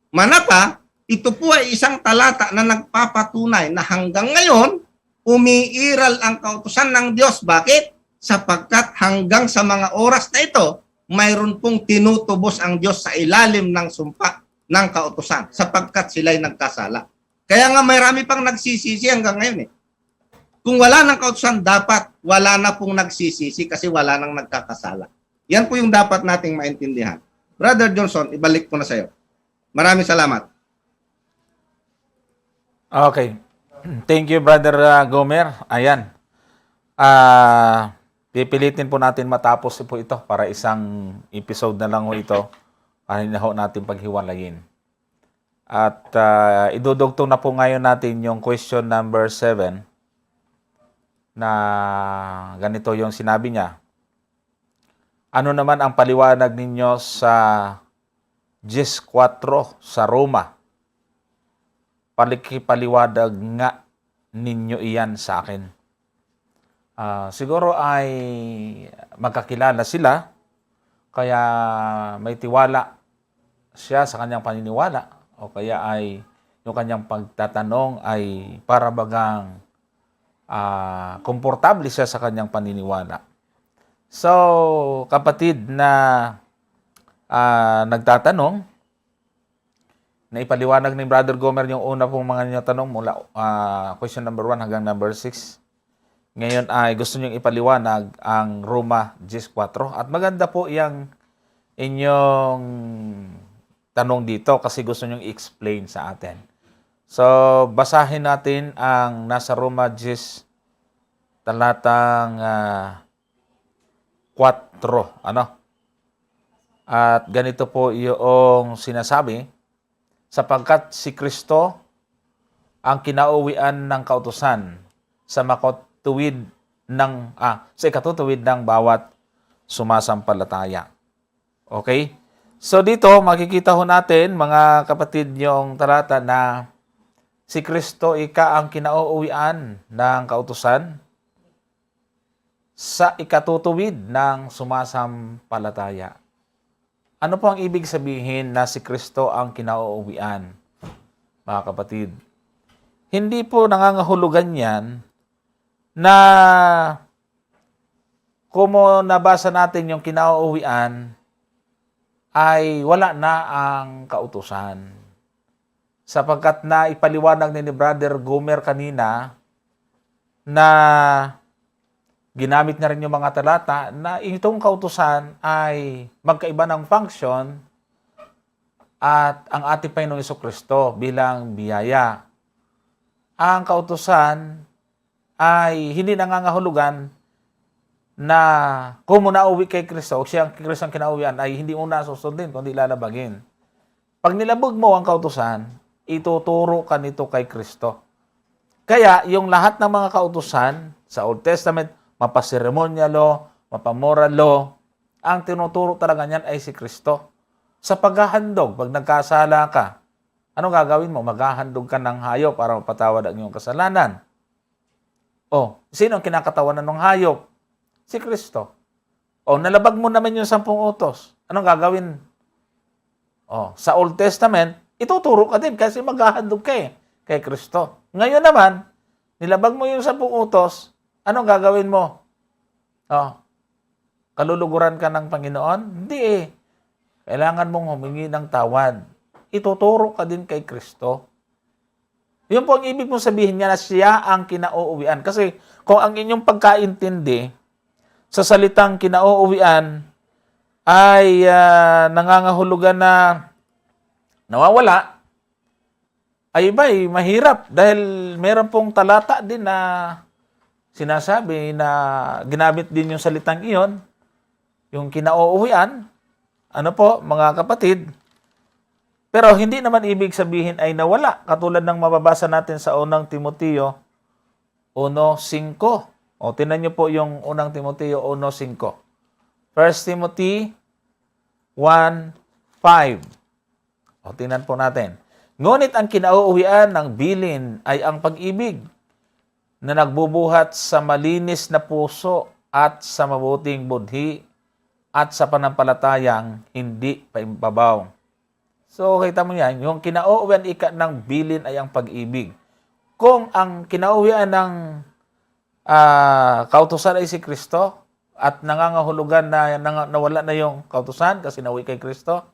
Manapa, ito po ay isang talata na nagpapatunay na hanggang ngayon umiiral ang kautusan ng Diyos. Bakit? Sapagkat hanggang sa mga oras na ito, mayroon pong tinutubos ang Diyos sa ilalim ng sumpa ng kautusan sapagkat sila'y nagkasala. Kaya nga marami pang nagsisisi hanggang ngayon eh. Kung wala ng kautusan, dapat wala na pong nagsisisi kasi wala nang nagkakasala. Yan po yung dapat nating maintindihan. Brother Johnson, ibalik ko na sa iyo. Maraming salamat. Okay. Thank you, Brother Gomer. Ayan. Pipilitin po natin matapos po ito para isang episode na lang ho ito para na ho natin paghiwalayin. At idudugtong na po ngayon natin yung question number 7 na ganito yung sinabi niya. Ano naman ang paliwanag ninyo sa 10:4 sa Roma? Paliwanag nga ninyo iyan sa akin. Siguro ay magkakilala sila, kaya may tiwala siya sa kanyang paniniwala o kaya ay yung kanyang pagtatanong ay para bagang komportable siya sa kanyang paniniwala. So, kapatid na nagtatanong, na ipaliwanag ni Brother Gomer yung una pong mga niyo tanong mula question number 1 hanggang number 6. Ngayon ay gusto niyong ipaliwanag ang Roma 10:4 at maganda po yung inyong tanong dito kasi gusto niyong i-explain sa atin. So, basahin natin ang nasa Roma 10 talatang 4. At ganito po yung sinasabi, sapagkat si Kristo ang kinauwian ng kautusan sa ikatutuwid ng bawat sumasampalataya. Okay? So dito makikita ho natin mga kapatid yung talata na si Kristo ang kinauuwian ng kautusan sa ikatutuwid ng sumasampalataya. Ano po ang ibig sabihin na si Kristo ang kinauuwian, mga kapatid? Hindi po nangangahulugan yan na kung nabasa natin yung kinauuwian ay wala na ang kautusan. Sapagkat na ipaliwanag ni Brother Gomer kanina na ginamit na rin yung mga talata na itong kautusan ay magkaiba ng function at ang ating Panginoong Jesucristo bilang biyaya. Ang kautusan ay hindi nangangahulugan na kung mo nauwi kay Kristo o siya ang Kristo ang kinauwian ay hindi mo na susundin kundi lalabagin. Pag nilabog mo ang kautusan, ituturo ka nito kay Kristo. Kaya yung lahat ng mga kautusan sa Old Testament, mapaseremonial law, mapamoral law, ang tinuturo talaga niyan ay si Kristo. Sa paghahandog, pag nagkasala ka, anong gagawin mo? Maghahandog ka ng hayop para mapatawad ang iyong kasalanan. O, sino ang kinakatawanan ng hayop? Si Kristo. O, nalabag mo naman yung 10 utos. Anong gagawin? O, sa Old Testament, ituturo ka din kasi maghahandog ka kay Kristo. Ngayon naman, nilabag mo yung 10 utos, anong gagawin mo? Kaluluguran ka ng Panginoon? Hindi Kailangan mong humingi ng tawad. Ituturo ka din kay Kristo. Yun po ang ibig mong sabihin niya na siya ang kinauuwian. Kasi kung ang inyong pagkaintindi sa salitang kinauuwian ay nangangahulugan na nawawala, ay mahirap. Dahil meron pong talata din na sinasabi na ginamit din yung salitang iyon, yung kinauuwian, ano po, mga kapatid. Pero hindi naman ibig sabihin ay nawala. Katulad ng mababasa natin sa unang Timoteo 1:5. O, tinan niyo po yung unang Timoteo 1:5. 1 Timothy 1:5. O, tinan po natin. Ngunit ang kinauuwian ng bilin ay ang pag-ibig na nagbubuhat sa malinis na puso at sa mabuting budhi at sa panampalatayang hindi paimbabaw. So, kita mo yan, yung kinauuwian ng bilin ay ang pag-ibig. Kung ang kinauuwian ng kautusan ay si Kristo at nangangahulugan na nawala na yung kautusan kasi nauwi kay Kristo,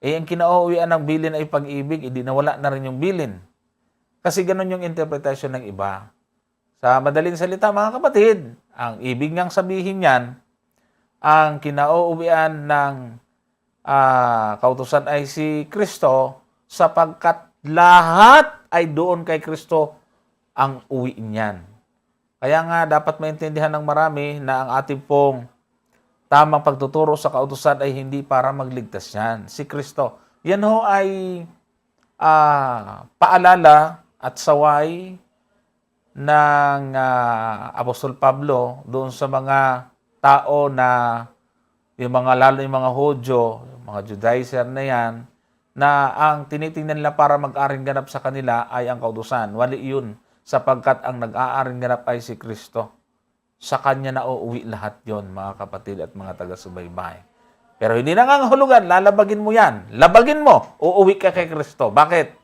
ang kinauuwian ng bilin ay pag-ibig, hindi nawala na rin yung bilin. Kasi ganun yung interpretation ng iba. Sa madaling salita, mga kapatid, ang ibig niyang sabihin niyan, ang kinauuwian ng kautusan ay si Kristo sapagkat lahat ay doon kay Kristo ang uwi niyan. Kaya nga dapat maintindihan ng marami na ang ating pong tamang pagtuturo sa kautusan ay hindi para magligtas yan. Si Kristo. Yan ho ay paalala at saway ng Apostol Pablo doon sa mga tao na lalo yung mga Hudyo, yung mga Judaizer na yan, na ang tinitingnan nila para mag-aring ganap sa kanila ay ang kautusan. Wali yun, sapagkat ang nag-aaring ganap ay si Kristo. Sa Kanya na uuwi lahat yon, mga kapatid at mga taga-subaybay. Pero hindi nangangahulugan, lalabagin mo yan. Labagin mo, uuwi ka kay Kristo. Bakit?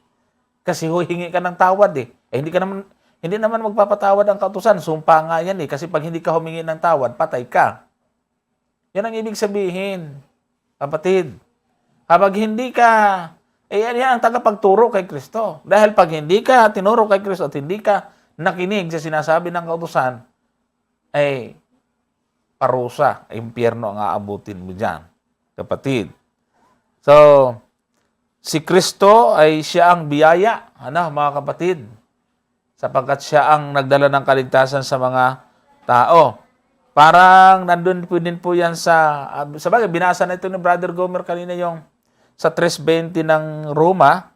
Kasi huhingi ka ng tawad eh. Hindi naman magpapatawad ang kautusan. Sumpa nga yan eh. Kasi pag hindi ka humingi ng tawad, patay ka. Yan ang ibig sabihin, kapatid. Kapag hindi ka, yan ang tagapagturo kay Kristo. Dahil pag hindi ka tinuro kay Kristo at hindi ka nakinig sa sinasabi ng kautusan, ay parusa, impyerno ang aabutin mo dyan, kapatid. So, si Kristo ay siya ang biyaya, mga kapatid, sapagkat siya ang nagdala ng kaligtasan sa mga tao. Parang nandun po din po yan sa bagay, binasa na ito ni Brother Gomer kanina yung sa 3:20 ng Roma,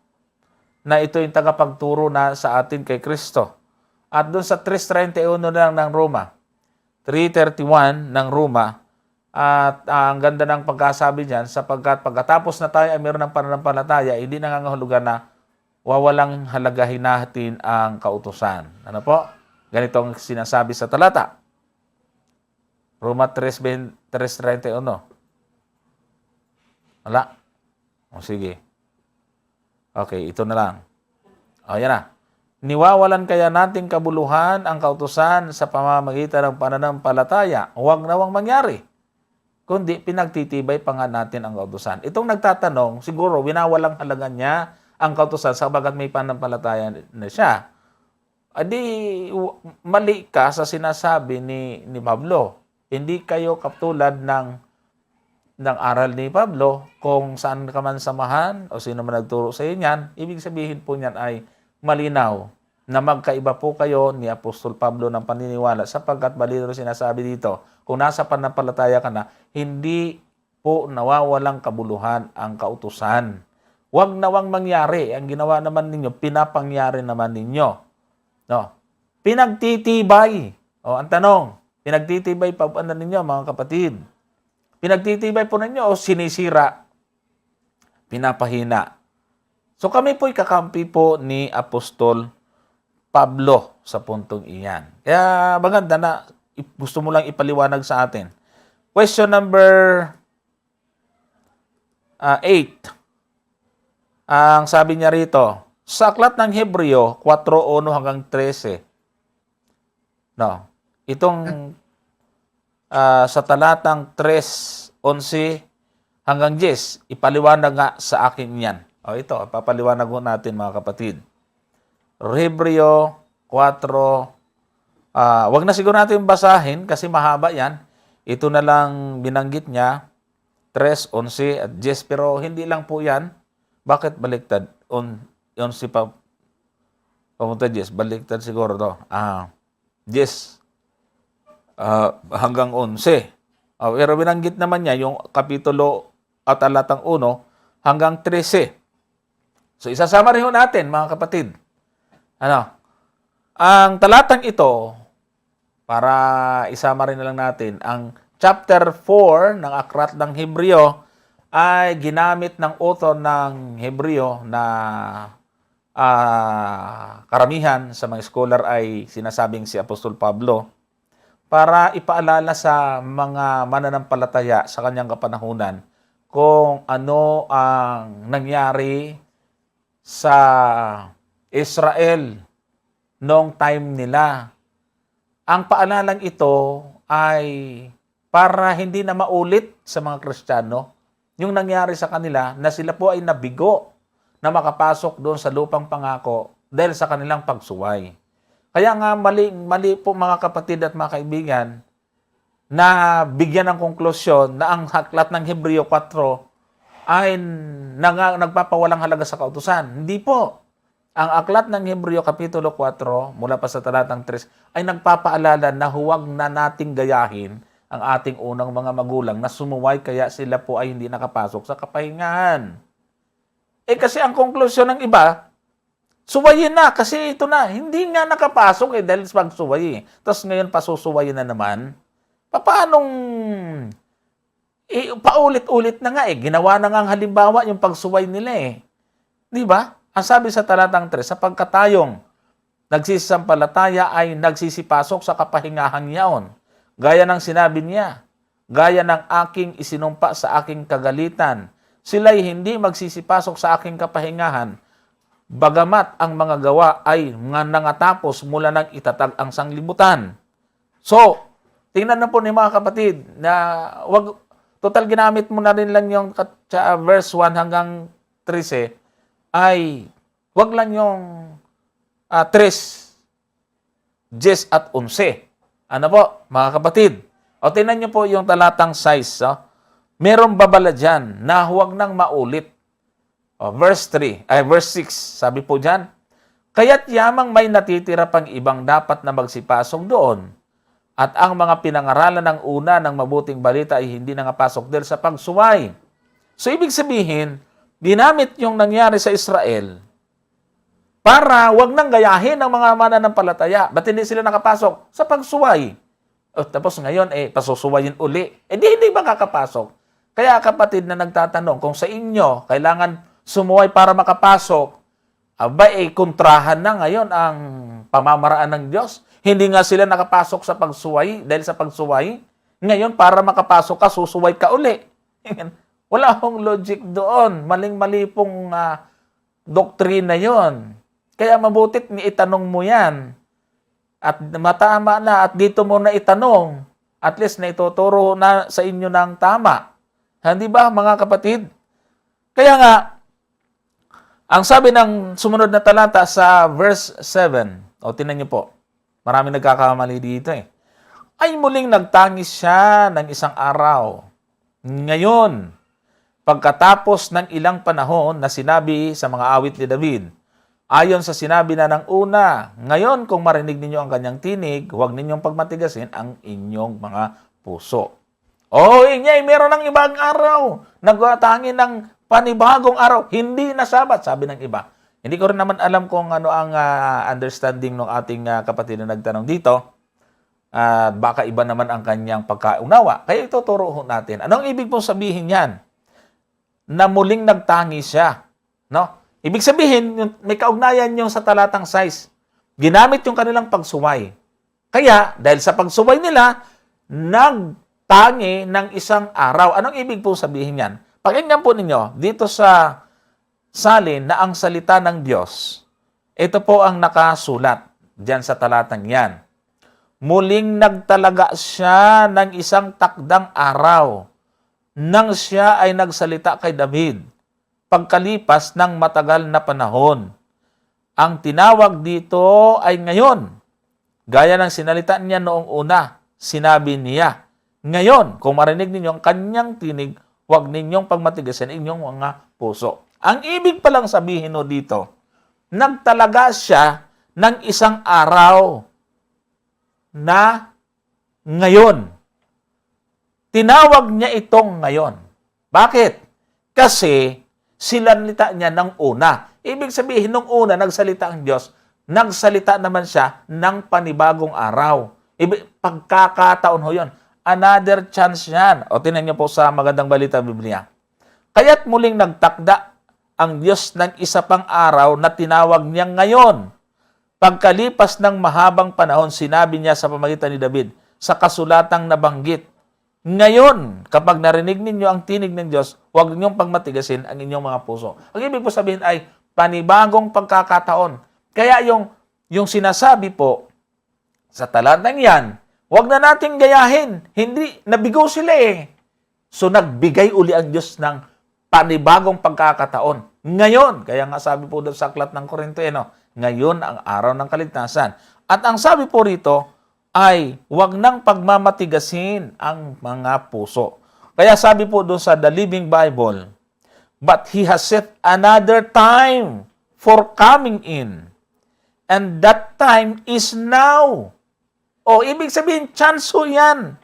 na ito yung tagapagturo na sa atin kay Kristo. At doon sa 3:31 lang ng Roma, 3:31 ng Roma, at ang ganda ng pagkasabi niyan, sapagkat pagkatapos na tayo ay mayroon ng pananampalataya, hindi nangangahulugan na wawalang halagahin natin ang kautusan. Ano po? Ganito ang sinasabi sa talata. Roma 3:31. Wala? O sige. Okay, ito na lang. O, yan na. Niwawalan kaya nating kabuluhan ang kautusan sa pamamagitan ng pananampalataya. Huwag nawang mangyari. Kundi pinagtitibay pa nga natin ang kautusan. Itong nagtatanong, siguro winawalang halaga niya ang kautusan sabagat may pananampalataya na siya. Adi, mali ka sa sinasabi ni Pablo. Hindi kayo katulad ng aral ni Pablo kung saan ka man samahan o sino man nagturo sa iyo niyan. Ibig sabihin po niyan ay malinaw na magkaiba po kayo ni Apostol Pablo ng paniniwala sapagkat malinaw sinasabi dito, kung nasa pananampalataya ka na, hindi po nawawalang kabuluhan ang kautusan. Huwag nawang mangyari. Ang ginawa naman ninyo, pinapangyari naman ninyo. No? Pinagtitibay. O, ang tanong, pinagtitibay pa ano ninyo, mga kapatid? Pinagtitibay po ninyo o sinisira? Pinapahina. So kami po'y kakampi po ni Apostol Pablo sa puntong iyan. Kaya maganda na gusto mo lang ipaliwanag sa atin. Question number 8. Ang sabi niya rito, sa aklat ng Hebreo 4:1 hanggang 13. No. Itong sa talatang 3:11 hanggang 10, ipaliwanag nga sa akin yan. O ito, papaliwanag ko natin mga kapatid. Hebreo 4, wag na siguro natin basahin kasi mahaba yan. Ito na lang binanggit niya, 3:11 at 10, pero hindi lang po yan. Bakit baliktad? 11 pa, pamunta 10, baliktad siguro to. 10 hanggang 11. Pero binanggit naman niya yung kapitulo at talatang 1 hanggang 13. So isasama rin natin mga kapatid. Ang talatang ito, para isama rin na lang natin, ang chapter 4 ng aklat ng Hebreo ay ginamit ng author ng Hebreo na karamihan sa mga scholar ay sinasabing si Apostol Pablo para ipaalala sa mga mananampalataya sa kanyang kapanahunan kung ano ang nangyari sa Israel noong time nila. Ang paalalang ito ay para hindi na maulit sa mga Kristiyano yung nangyari sa kanila na sila po ay nabigo na makapasok doon sa lupang pangako dahil sa kanilang pagsuway. Kaya nga mali po mga kapatid at mga kaibigan na bigyan ng konklusyon na ang aklat ng Hebreo 4 ay nagpapawalang halaga sa kautusan. Hindi po. Ang aklat ng Hebreo Kapitulo 4, mula pa sa talatang 3, ay nagpapaalala na huwag na nating gayahin ang ating unang mga magulang na sumuway kaya sila po ay hindi nakapasok sa kapahingahan. Kasi ang konklusyon ng iba, suwayin na kasi ito na. Hindi nga nakapasok dahil sa pagsuway. Tapos ngayon pasusuwayin na naman. Paanong paulit-ulit na nga Ginawa na nga ang halimbawa yung pagsuway nila Di ba? Ang sabi sa talatang 3, sapagkat tayong nagsisisampalataya ay nagsisipasok sa kapahingahan niyaon. Gaya ng sinabi niya, gaya ng aking isinumpa sa aking kagalitan. Sila'y hindi magsisipasok sa aking kapahingahan, bagamat ang mga gawa ay nga nangatapos mula nang itatag ang sanglibutan. So, tingnan na po ni mga kapatid na total ginamit mo na rin lang yung verse 1 hanggang 13 ay wag lang yung 3, 10 at 11. Ano po, mga kapatid? O tingnan niyo po yung talatang 6. Merong babala dyan na huwag nang maulit. Verse 6, sabi po dyan, kaya't yamang may natitira pang ibang dapat na magsipasok doon. At ang mga pinangaralan ng una ng mabuting balita ay hindi nangapasok dahil sa pagsuway. So, ibig sabihin, ginamit yung nangyari sa Israel para wag nang gayahin ng mga mananampalataya. Ba't hindi sila nakapasok? Sa pagsuway. Tapos ngayon, pasusuwayin uli. Hindi ba kakapasok? Kaya kapatid na nagtatanong, kung sa inyo, kailangan sumuway para makapasok, kontrahan na ngayon ang pamamaraan ng Diyos. Hindi nga sila nakapasok sa pagsuway dahil sa pagsuway. Ngayon, para makapasok ka, susuway ka uli. Wala akong logic doon. Maling-mali pong doktrina yon. Kaya mabutit itanong mo yan. At matama na at dito mo na itanong. At least na ituturo na sa inyo ng tama. Hindi ba mga kapatid? Kaya nga, ang sabi ng sumunod na talata sa verse 7, tinan niyo po, maraming nagkakamali dito ay muling nagtangis siya ng isang araw. Ngayon, pagkatapos ng ilang panahon na sinabi sa mga awit ni David, ayon sa sinabi na ng una, ngayon kung marinig ninyo ang kanyang tinig, huwag ninyong pagmatigasin ang inyong mga puso. Ingay, meron ng ibang araw. Nagtangin ng panibagong araw. Hindi na Sabat, sabi ng iba. Hindi ko rin naman alam kung ano ang understanding ng ating kapatid na nagtanong dito. Baka iba naman ang kanyang pagkaunawa. Kaya ituturo natin. Anong ibig pong sabihin yan? Na muling nagtangi siya. No? Ibig sabihin, may kaugnayan yung sa talatang 6. Ginamit yung kanilang pagsuway. Kaya, dahil sa pagsuway nila, nagtangi ng isang araw. Anong ibig pong sabihin yan? Pakinggan po ninyo, dito sa salin na ang salita ng Diyos, ito po ang nakasulat diyan sa talatang yan. Muling nagtalaga siya ng isang takdang araw nang siya ay nagsalita kay David pagkalipas ng matagal na panahon. Ang tinawag dito ay ngayon. Gaya ng sinalita niya noong una, sinabi niya, ngayon, kung marinig ninyo ang kanyang tinig, huwag ninyong pagmatigasin inyong mga puso. Ang ibig palang sabihin dito, nagtalaga siya ng isang araw na ngayon. Tinawag niya itong ngayon. Bakit? Kasi sinalita niya ng una. Ibig sabihin, nung una nagsalita ang Diyos, nagsalita naman siya ng panibagong araw. Pagkakataon ho yun. Another chance yan. Tingnan niyo po sa Magandang Balita Biblia. Kaya't muling nagtakda ang Diyos ng isa pang araw na tinawag niya ngayon. Pagkalipas ng mahabang panahon, sinabi niya sa pamagitan ni David sa kasulatang nabanggit, ngayon, kapag narinig ninyo ang tinig ng Diyos, huwag ninyong pagmatigasin ang inyong mga puso. Ang ibig po sabihin ay panibagong pagkakataon. Kaya yung sinasabi po sa talatang yan, huwag na nating gayahin. Hindi, nabigo sila So nagbigay uli ang Diyos ng panibagong pagkakataon. Ngayon, kaya nga sabi po doon sa aklat ng Korinteno, ngayon ang araw ng kaligtasan. At ang sabi po rito ay huwag nang pagmamatigasin ang mga puso. Kaya sabi po doon sa The Living Bible, but He has set another time for coming in. And that time is now. Ibig sabihin, chance ho yan.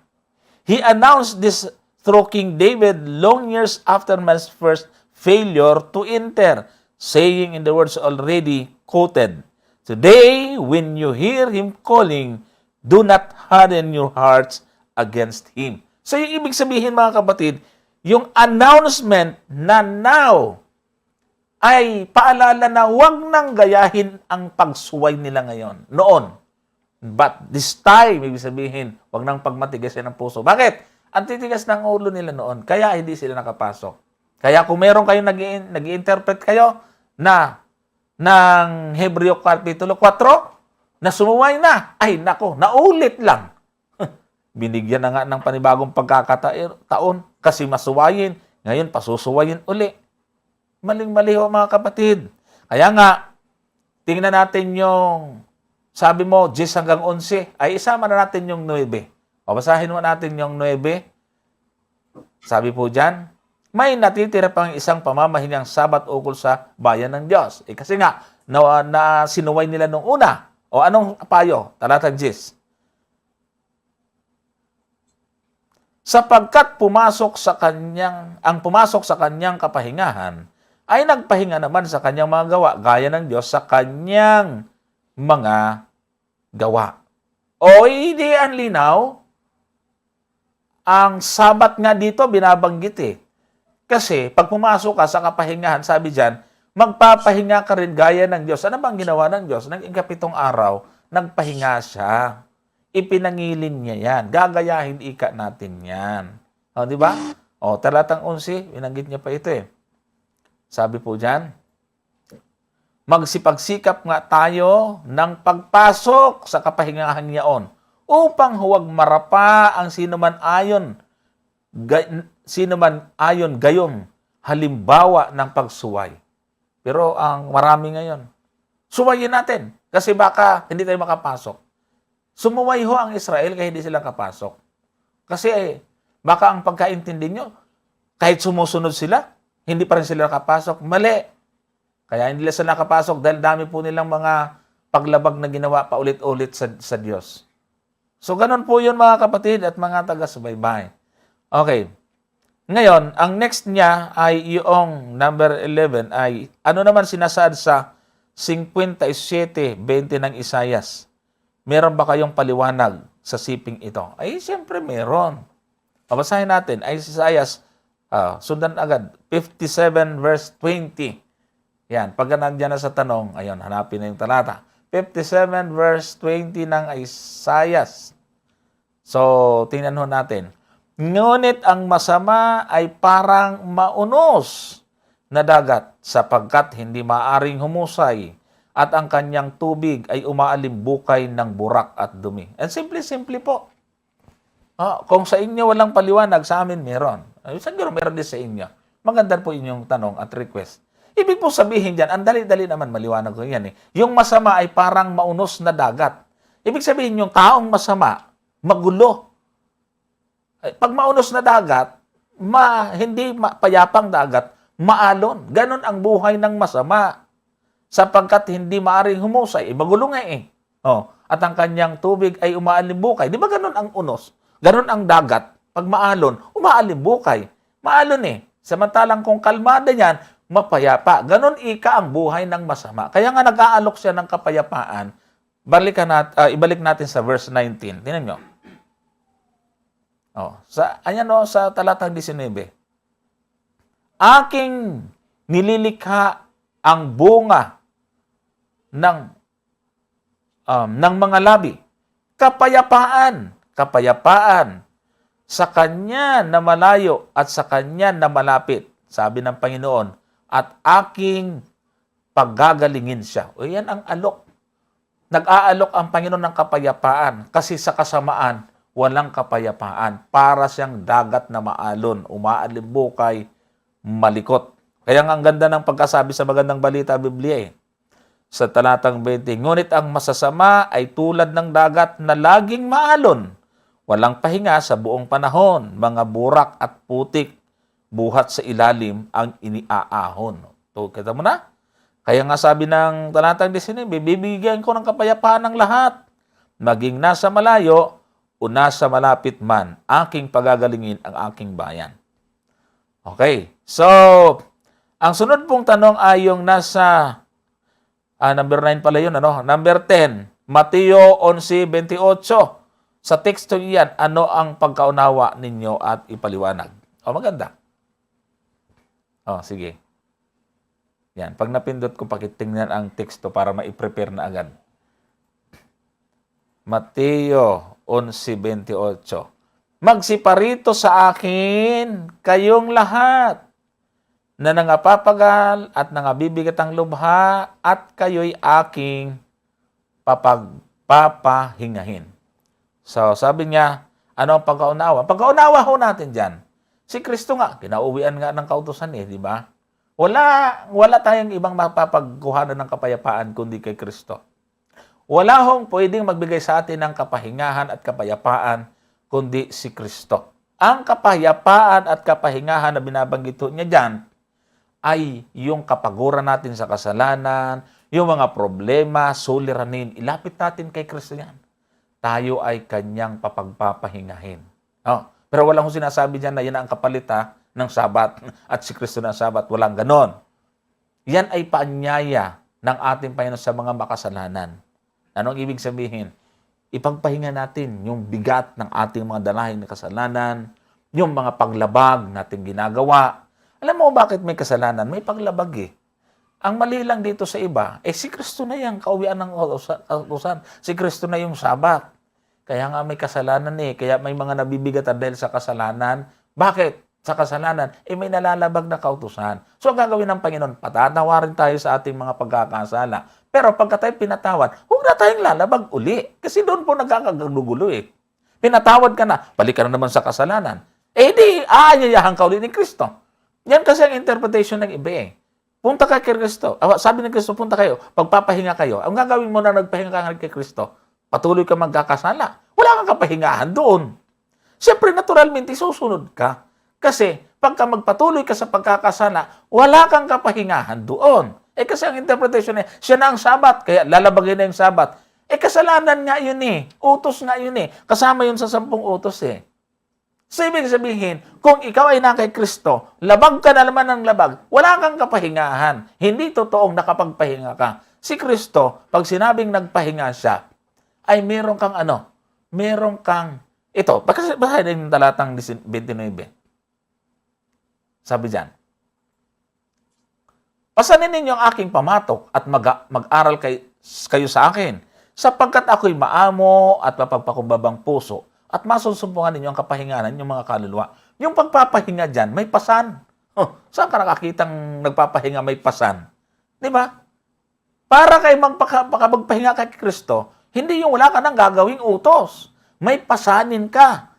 He announced this through King David long years after man's first failure to enter, saying in the words already quoted, today, when you hear Him calling, do not harden your hearts against Him. So, yung ibig sabihin, mga kapatid, yung announcement na now ay paalala na huwag nang gayahin ang pagsuway nila ngayon, noon. But this time, ibig sabihin, huwag nang pagmatigasin ang puso. Bakit? ang titigas ng ulo nila noon, kaya hindi sila nakapasok. Kaya kung meron kayong nag-i-interpret kayo na ng Hebreo Kapitulo 4, na sumuway na, ay nako, naulit lang. Binigyan na nga ng panibagong pagkakataon kasi masuwayin. Ngayon, pasusuwayin uli. Maling-mali ho mga kapatid. Kaya nga, tingnan natin yung, sabi mo, 10 hanggang 11, ay isama na natin yung 9. O basahin mo natin yung 9. Sabi po dyan, may natitira pang isang pamamahinang sabat ukol sa bayan ng Diyos. Kasi nga, na sinuway nila nung una. O anong payo? Talatang 10. Sapagkat pumasok sa kanyang kapahingahan, ay nagpahinga naman sa kanyang mga gawa, gaya ng Diyos sa kanyang mga gawa. O hindi ang linaw, ang sabat nga dito binabanggit eh. Kasi pag pumasok ka sa kapahingahan, sabi diyan, magpapahinga ka rin gaya ng Diyos. Ano bang ginawa ng Diyos? Nang ikapitong araw, nagpahinga siya. Ipinangilin niya yan. Gagayahin ika natin yan. O, di ba? O, talatang 11, binanggit niya pa ito eh. Sabi po diyan, magsipagsikap nga tayo ng pagpasok sa kapahingahan niyaon upang huwag marapa ang sinuman ayon gayong halimbawa ng pagsuway. Pero ang marami ngayon, suwayin natin kasi baka hindi tayo makapasok. Sumuway ho ang Israel kaya hindi sila kapasok. Kasi baka ang pagkaintindi nyo, kahit sumusunod sila, hindi pa rin sila nakapasok. Mali. Kaya hindi sila nakapasok dahil dami po nilang mga paglabag na ginawa paulit-ulit sa Diyos. So, ganun po yun mga kapatid at mga taga-subaybay. Okay. Ngayon, ang next niya ay yung number 11 ay ano naman sinasaad sa 57:20 ng Isayas. Meron ba kayong paliwanag sa siping ito? Ay, siyempre meron. Babasahin natin. Ay, Isayas, sundan agad. 57 verse 20. Yan. Pag nandiyan na sa tanong, ayun, hanapin na yung talata. 57 verse 20 ng Isayas. So, tingnan ho natin. Ngunit ang masama ay parang maunos na dagat sapagkat hindi maaring humusay at ang kanyang tubig ay umaalimbukay ng burak at dumi. And simple po. Kung sa inyo walang paliwanag, sa amin meron. Siguro meron din sa inyo. Maganda po inyong tanong at request. Ibig po sabihin dyan, ang dali-dali naman maliwanag ko yan eh. Yung masama ay parang maunos na dagat. Ibig sabihin yung taong masama, magulo. Pag maunos na dagat, hindi payapang dagat, maalon. Ganon ang buhay ng masama. Sapagkat hindi maaring humusay. Magulo nga eh. At ang kanyang tubig ay umaalimbukay. Di ba ganon ang unos? Ganon ang dagat. Pag maalon, umaalimbukay. Maalon eh. Samantalang kung kalmada niyan, mapayapa. Ganon ika ang buhay ng masama. Kaya nga nag-aalok siya ng kapayapaan. Ibalik natin sa verse 19. Tingnan nyo. Sa talatang 19. Aking nililikha ang bunga ng mga labi. Kapayapaan sa kanya na malayo at sa kanya na malapit, sabi ng Panginoon, at aking paggagalingin siya. O yan ang alok. Nag-aalok ang Panginoon ng kapayapaan kasi sa kasamaan, walang kapayapaan. Para siyang dagat na maalon, umaalimbukay, malikot. Kaya nga ang ganda ng pagkasabi sa magandang balita Biblia eh. Sa talatang 20, ngunit ang masasama ay tulad ng dagat na laging maalon. Walang pahinga sa buong panahon, mga burak at putik, buhat sa ilalim ang iniaahon. So, kita mo na? Kaya nga sabi ng talatang 19, bibigyan ko ng kapayapaan ng lahat. Maging nasa malayo o nasa malapit man, aking pagagalingin ang aking bayan. Okay, so ang sunod pong tanong ay yung nasa number 9 pala yun, Number 10, Mateo 11:28. Sa teksto niyan, ano ang pagkaunawa ninyo at ipaliwanag? Maganda. Sige. Yan, pag napindot ko, pakitingnan ang teksto para ma-prepare na agad. Mateo 11:28. magsiparito sa akin kayong lahat na nangapapagal at nangabibigat ang lubha at kayo'y aking papagpapahingahin. So, sabi niya, ano ang pagkaunawa? Pagkaunawa ho natin dyan. Si Kristo nga, kinauwian nga ng kautusan di ba? Wala tayong ibang mapapagkuhanan ng kapayapaan kundi kay Kristo. Wala hong pwedeng magbigay sa atin ng kapahingahan at kapayapaan kundi si Kristo. Ang kapayapaan at kapahingahan na binabanggit niya dyan ay yung kapaguran natin sa kasalanan, yung mga problema, suliranin, ilapit natin kay Kristo yan. Tayo ay kanyang papagpapahingahin. Pero walang sinasabi dyan na yan ang kapalit ng Sabat at si Kristo na Sabat. Walang ganon. Yan ay paanyaya ng ating Panginoon sa mga makasalanan. Anong ibig sabihin? Ipagpahinga natin yung bigat ng ating mga dalahin na kasalanan, yung mga paglabag natin ginagawa. Alam mo bakit may kasalanan? May paglabag Ang mali lang dito sa iba, si Kristo na yung kauwian ng kautusan. Si Kristo na yung Sabat. Kaya nga may kasalanan Kaya may mga nabibigatan dahil sa kasalanan. Bakit? Sa kasalanan, may nalalabag na kautusan. So, ang gagawin ng Panginoon, patatawarin tayo sa ating mga pagkakasala. Pero pagka tayo pinatawad, huwag na tayong lalabag uli. Kasi doon po nagkakagulo Pinatawad ka na, balik ka na naman sa kasalanan. Di, aanyayahan ka ulit ni Kristo. Yan kasi ang interpretation ng iba Punta ka kay Kristo. Sabi ni Kristo, punta kayo. Pagpapahinga kayo. Ang gagawin mo na nagpahinga ka kay Kristo, patuloy ka magkakasala. Wala kang kapahingahan doon. Siyempre, naturalmente, susunod ka. Kasi, pagka magpatuloy ka sa pagkakasala, wala kang kapahingahan doon. Kasi ang interpretation siya na ang Sabat, kaya lalabagin na yung Sabat. Kasalanan nga yun Utos nga yun Kasama yun sa 10 utos So, ibig sabihin, kung ikaw ay na kay Kristo, labag ka na naman ng labag, wala kang kapahingahan. Hindi totoong nakapagpahinga ka. Si Kristo, pag sinabing nagpahinga siya, ay meron kang meron kang, ito, basahin yung talatang 29. Sabi dyan, pasanin ninyo ang aking pamatok at mag-aral kayo sa akin, sapagkat ako'y maamo at mapagpakumbabang puso at masusumbungan ninyo ang kapahinganan yung mga kaluluwa. Yung pagpapahinga dyan, may pasan. Saan ka nakakitang nagpapahinga may pasan? Di ba? Para kay magpahinga kay Kristo, hindi yung wala ka nang gagawing utos. May pasanin ka.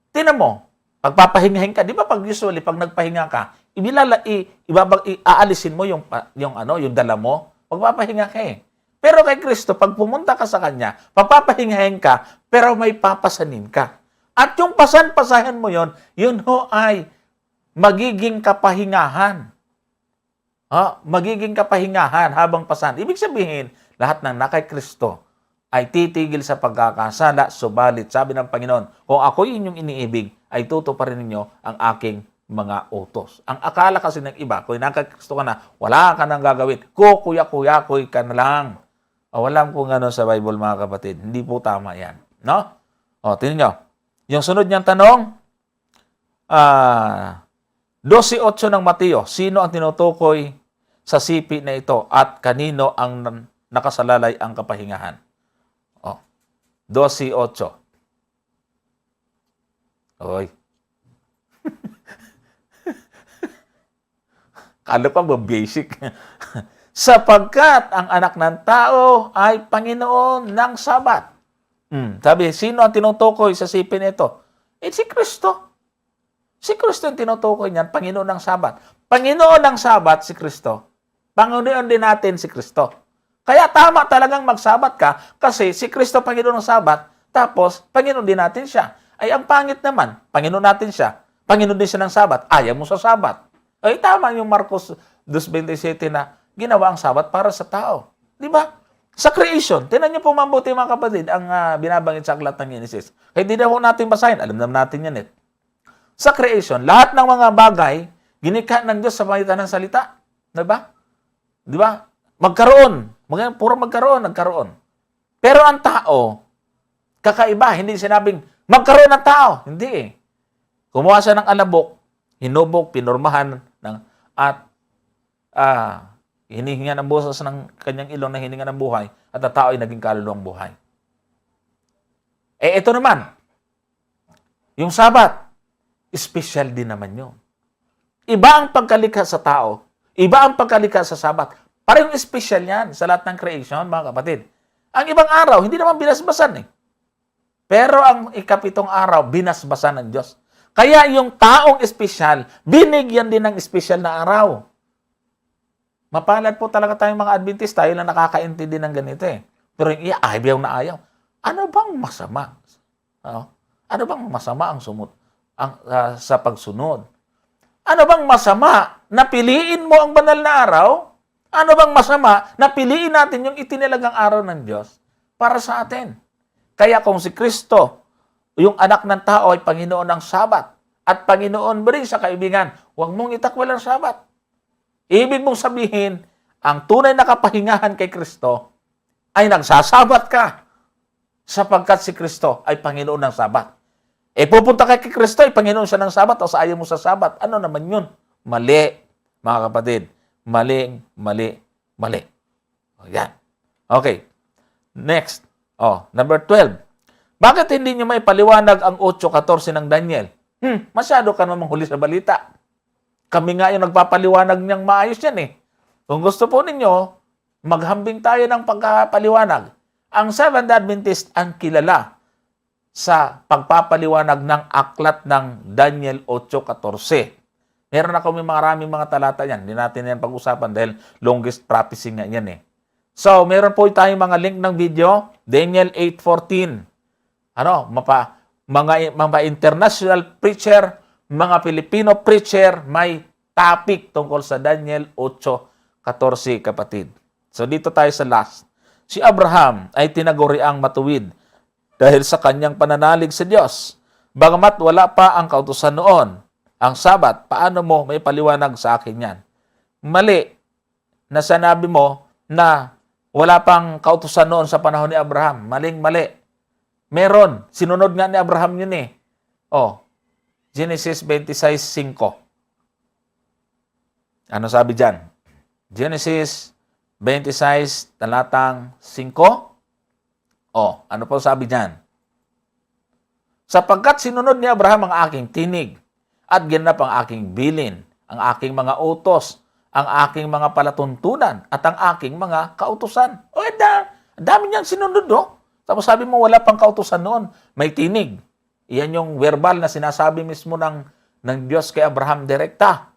Tinan mo, pagpapahingahin ka, di ba pag usually, pag nagpahinga ka, aalisin mo yung dala mo, pagpapahinga ka Pero kay Kristo, pag pumunta ka sa Kanya, pagpapahingahin ka, pero may papasanin ka. At yung pasan-pasahan mo yun ay magiging kapahingahan. Magiging kapahingahan habang pasan. Ibig sabihin, lahat ng nakay Kristo ay titigil sa pagkakasala, subalit sabi ng Panginoon, kung ako inyong iniibig, ay tutuparin ninyo ang aking mga utos. Ang akala kasi ng iba, kung nakay Kristo ka na, wala ka nang gagawin. Kuya-kuya-kuy ka na lang. Walang kung sa Bible, mga kapatid. Hindi po tama yan. No? Tingnan nyo. Yung sunod niyang tanong, 12:8 ng Mateo, sino ang tinutukoy sa sipi na ito at kanino ang nakasalalay ang kapahingahan? 12:8. Oy. Kala pa ba basic? Sapagkat ang anak ng tao ay Panginoon ng Sabat. Sabi, sino ang tinutukoy sa sipin ito? Si Kristo. Si Kristo ang tinutukoy niyan, Panginoon ng Sabat. Panginoon ng Sabat, si Kristo. Panginoon din natin si Kristo. Kaya tama talagang magsabat ka kasi si Kristo Panginoon ng Sabat, tapos Panginoon din natin siya. Ay ang pangit naman, Panginoon natin siya. Panginoon din siya ng Sabat. Ayaw mo sa Sabat. Ay tama yung Marcos 2:27 na ginawa ang Sabat para sa tao. Di ba? Sa creation, tinan niyo po mabuti mga kapatid ang binabanggit sa aklat ng Genesis. Kaya di na po natin basahin, alam naman natin yan Sa creation, lahat ng mga bagay, ginikha ng Diyos sa pamagitan ng salita. Di ba? Di ba? Magkaroon. Puro nagkaroon. Pero ang tao, kakaiba, hindi sinabing, magkaroon ng tao. Hindi Kumuha siya ng alabok, hinubok, pinormahan, at hinihinga ng boses ng kanyang ilong na hininga ng buhay at ang tao ay naging kaluluwang buhay. Ito naman, Yung Sabat, special din naman yun. Iba ang pagkalikha sa tao, iba ang pagkalikha sa Sabat. Parang special yan sa lahat ng creation, mga kapatid. Ang ibang araw, hindi naman binasbasan eh. Pero ang ikapitong araw, binasbasan ng Diyos. Kaya yung taong espesyal, binigyan din ng espesyal na araw. Mapalad po talaga tayong mga Adventist, tayo lang nakakaintindi ng ganito eh. Pero yung ayaw na ayaw. Ano bang masama? Ano bang masama sa pagsunod? Ano bang masama na piliin mo ang banal na araw? Ano bang masama na piliin natin yung itinilagang araw ng Diyos para sa atin? Kaya kung si Kristo, yung anak ng tao ay Panginoon ng Sabat at Panginoon ba rin sa kaibigan, huwag mong itakwil ang Sabat. Ibig mong sabihin, ang tunay na kapahingahan kay Kristo ay nagsasabat ka sapagkat si Kristo ay Panginoon ng Sabat. Pupunta ka kay Kristo, ay Panginoon siya ng Sabat o sa ayaw mo sa Sabat. Ano naman yun? Mali, mga kapatid. Mali. Yan. Okay. Next. Number 12. Bakit hindi nyo may paliwanag ang 8:14 ng Daniel? Masyado ka namang huli sa balita. Kami nga yung nagpapaliwanag niyang maayos yan eh. Kung gusto po ninyo, maghambing tayo ng pagkapaliwanag. Ang Seventh Adventist ang kilala sa pagpapaliwanag ng aklat ng Daniel 8:14. Meron ako may maraming mga talata yan. Hindi natin yan pag-usapan dahil longest prophecy nga yan eh. So, meron po tayong mga link ng video. Daniel 8:14. Mga international preacher, mga Filipino preacher, may topic tungkol sa Daniel 8:14, kapatid. So, dito tayo sa last. Si Abraham ay tinaguriang matuwid dahil sa kanyang pananalig sa Diyos. Bagamat wala pa ang kautusan noon, ang Sabat, paano mo may paliwanag sa akin yan? Mali na sinabi mo na wala pang kautusan noon sa panahon ni Abraham. Maling-mali. Meron. Sinunod nga ni Abraham yun eh. Genesis 26:5. Ano sabi dyan? Genesis 26, talatang 5. Ano po sabi dyan? Sapagkat sinunod ni Abraham ang aking tinig at ginanap ang aking bilin, ang aking mga utos, ang aking mga palatuntunan, at ang aking mga kautusan. Dami niyang sinunod, Tapos sabi mo, wala pang kautusan noon. May tinig. Iyan yung verbal na sinasabi mismo ng Diyos kay Abraham direkta.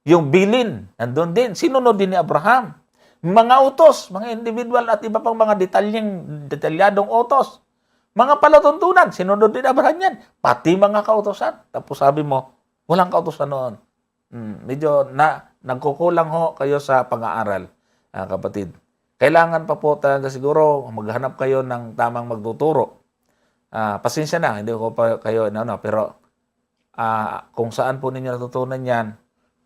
Yung bilin, nandun din. Sinunod din ni Abraham. Mga utos, mga individual at iba pang mga detalyadong utos. Mga palatuntunan, sinunod din Abraham yan. Pati mga kautosan. Tapos sabi mo, walang kautosan noon. Medyo nagkukulang ho kayo sa pag-aaral, kapatid. Kailangan pa po talaga siguro maghanap kayo ng tamang magtuturo. Pasensya na, hindi ko pa kayo, pero kung saan po ninyo natutunan yan,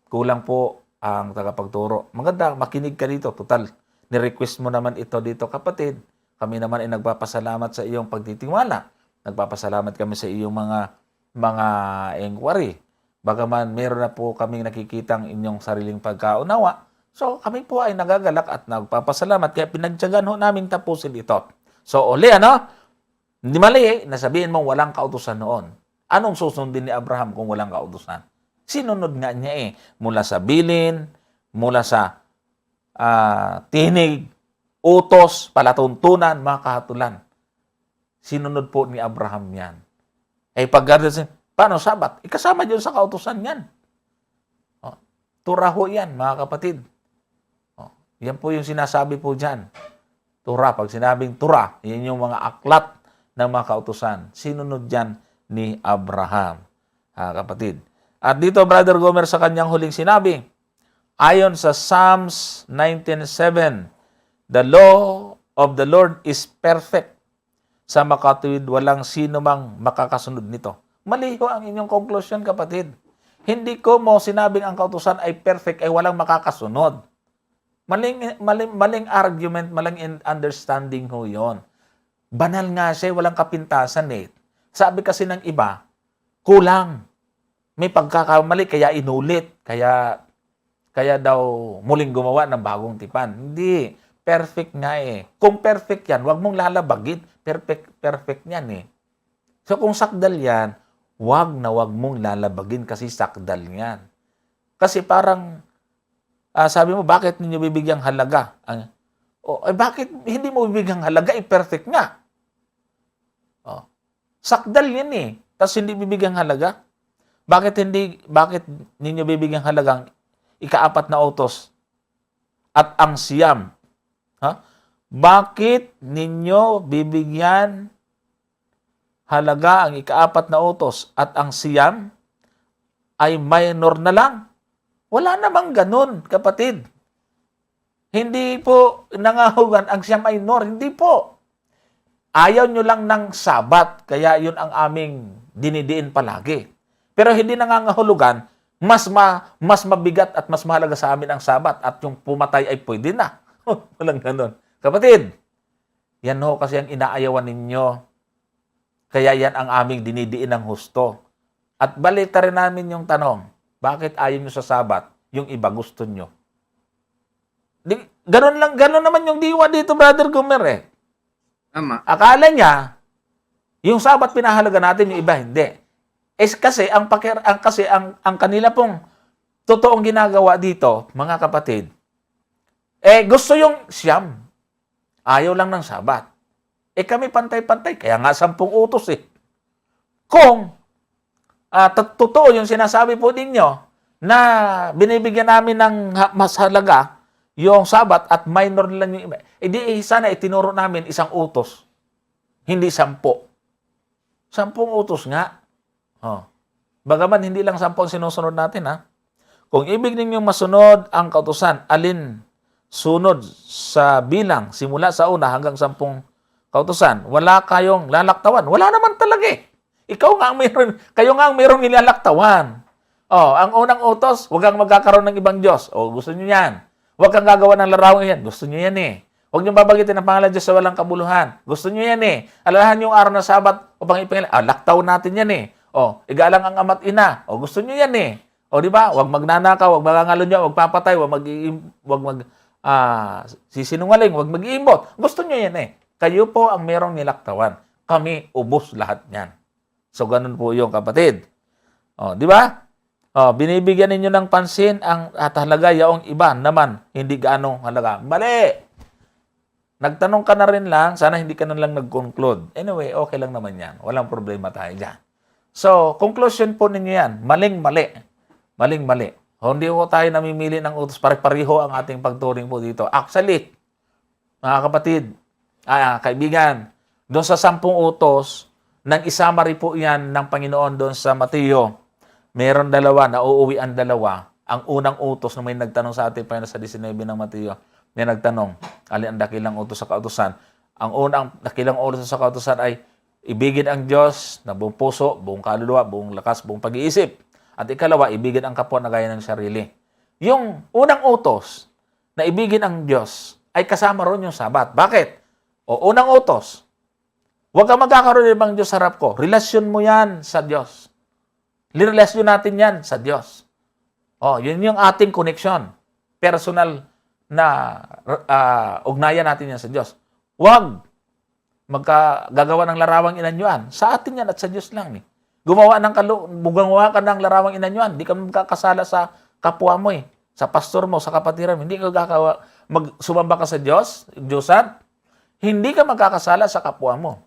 kulang po ang tagapagturo. Maganda, makinig ka dito. Total, ni-request mo naman ito dito, kapatid. Kami naman ay nagpapasalamat sa iyong pagtitiwala. Nagpapasalamat kami sa iyong mga inquiry. Bagaman meron na po kaming nakikitang inyong sariling pagkaunawa, so kami po ay nagagalak at nagpapasalamat kaya pinagtiyagan ho namin tapusin ito. So hindi mali nasabihin mong walang kautusan noon. Anong susundin ni Abraham kung walang kautusan? Sinunod nga niya mula sa bilin, mula sa tinig, utos, palatuntunan, mga kahatulan. Sinunod po ni Abraham yan. Paano Sabat? Ikasama dyan sa kautusan yan. Turaho yan, mga kapatid. Yan po yung sinasabi po dyan. Tura, pag sinabing tura, yan yung mga aklat ng mga kautusan. Sinunod dyan ni Abraham, kapatid. At dito, Brother Gomer, sa kanyang huling sinabi, ayon sa Psalms 19:7, the law of the Lord is perfect. Sa makatuwid, walang sino mang makakasunod nito. Mali ho ang inyong conclusion, kapatid. Hindi ko mo sinabing ang kautusan ay perfect ay walang makakasunod. Maling argument, maling understanding ho yun. Banal nga siya, walang kapintasan eh. Sabi kasi ng iba, kulang. May pagkakamali, kaya inulit. Kaya daw muling gumawa ng bagong tipan. Hindi. Perfect nga eh. Kung perfect yan, huwag mong lalabagin. Perfect yan eh. So kung sakdal yan, wag na wag mong lalabagin kasi sakdal niyan. Kasi parang, sabi mo, bakit ninyo bibigyang halaga? Bakit hindi mo bibigyang halaga? Perfect nga. Sakdal yan eh. Tapos hindi bibigyang halaga. Bakit ninyo bibigyang halagang ika-4 na utos at ang siyam? Bakit ninyo bibigyan halaga ang ika-4 na utos at ang siyam ay minor na lang? Wala namang ganun, kapatid. Hindi po nangahugan ang siyam ay minor. Hindi po. Ayaw nyo lang ng sabat, kaya yun ang aming dinidiin palagi. Pero hindi nangangahulugan, mas mabigat at mas mahalaga sa amin ang sabat at yung pumatay ay pwede na. Walang ganun. Kapatid, yan ho kasi ang inaayawan ninyo. Kaya yan ang aming dinidiin ng husto. At balita rin namin yung tanong, bakit ayaw nyo sa sabat, yung iba gusto nyo? Ganun naman yung diwa dito, Brother Gomer eh. Tama. Akala niya, yung sabat pinahalaga natin, yung iba hindi. Kasi ang kanila pong totoong ginagawa dito, mga kapatid, gusto yung siyam. Ayaw lang ng sabat. Kami pantay-pantay, kaya nga 10 utos eh. Kung totoo yung sinasabi po ninyo na binibigyan namin ng mas halaga yung sabat at minor lang yung iba, sana itinuro namin 1 utos, hindi 10. 10 utos nga. Bagaman hindi lang 10 sinusunod natin ha. Kung ibig ninyong masunod ang kautusan, alin sunod sa bilang simula sa una hanggang 10 kautusan, wala kayong lalaktawan. Wala naman talaga eh. Kayo nga ang mayroong nilalaktawan. Ang unang utos, huwag kang magkakaroon ng ibang Diyos. Gusto niyo yan. Huwag kang gagawa ng larawang yan. Gusto niyo yan eh. Huwag niyo babagitin ang pangalan Diyos sa walang kabuluhan. Gusto niyo yan eh. Alalahan yung araw ng Sabat upang ipingilan. Laktaw natin yan eh. Igalang ang ama't ina. Gusto niyo yan eh. Di ba? Huwag magnanakaw, huwag magangalunyo, huwag papatay, huwag sisinungaling, huwag mag-iimbot. Gusto niyo yan eh. Kayo po ang merong nilaktawan. Kami, ubos lahat niyan. So, ganun po yung kapatid. Di ba? Binibigyan ninyo ng pansin at halaga yaong iba naman, hindi gaano halaga. Mali! Nagtanong ka na rin lang, sana hindi ka na lang nag-conclude. Anyway, okay lang naman yan. Walang problema tayo dyan. So, conclusion po ninyo yan, maling-mali. Maling-mali. Hindi po tayo namimili ng utos, pare-pareho ang ating pagturing po dito. Actually, mga kapatid, kaibigan, doon sa 10 utos, nang isumary po yan ng Panginoon doon sa Mateo, meron 2, nauuwi ang 2. Ang unang utos na may nagtanong sa ating Panginoon sa 19 ng Mateo, may nagtanong, alin ang dakilang utos sa kautusan? Ang unang dakilang utos sa kautusan ay ibigin ang Diyos na buong puso, buong kaluluwa, buong lakas, buong pag-iisip. At ikalawa, ibigin ang kapwa na gaya ng sarili. Yung unang utos na ibigin ang Diyos ay kasama ron yung Sabat. Bakit? Unang utos, huwag kang magkakaroon ng ibang Diyos sa harap ko. Relasyon mo yan sa Diyos. Relasyon natin yan sa Diyos. Yun yung ating connection. Personal na ugnayan natin yan sa Diyos. Huwag gagawa ng larawang inanyuan. Sa atin yan at sa Diyos lang. Gumawa ka ng larawang inanyuan. Hindi ka magkakasala sa kapwa mo sa pastor mo, sa kapatiran mo. Hindi ka sumamba ka sa Diyosan. Hindi ka magkakasala sa kapwa mo.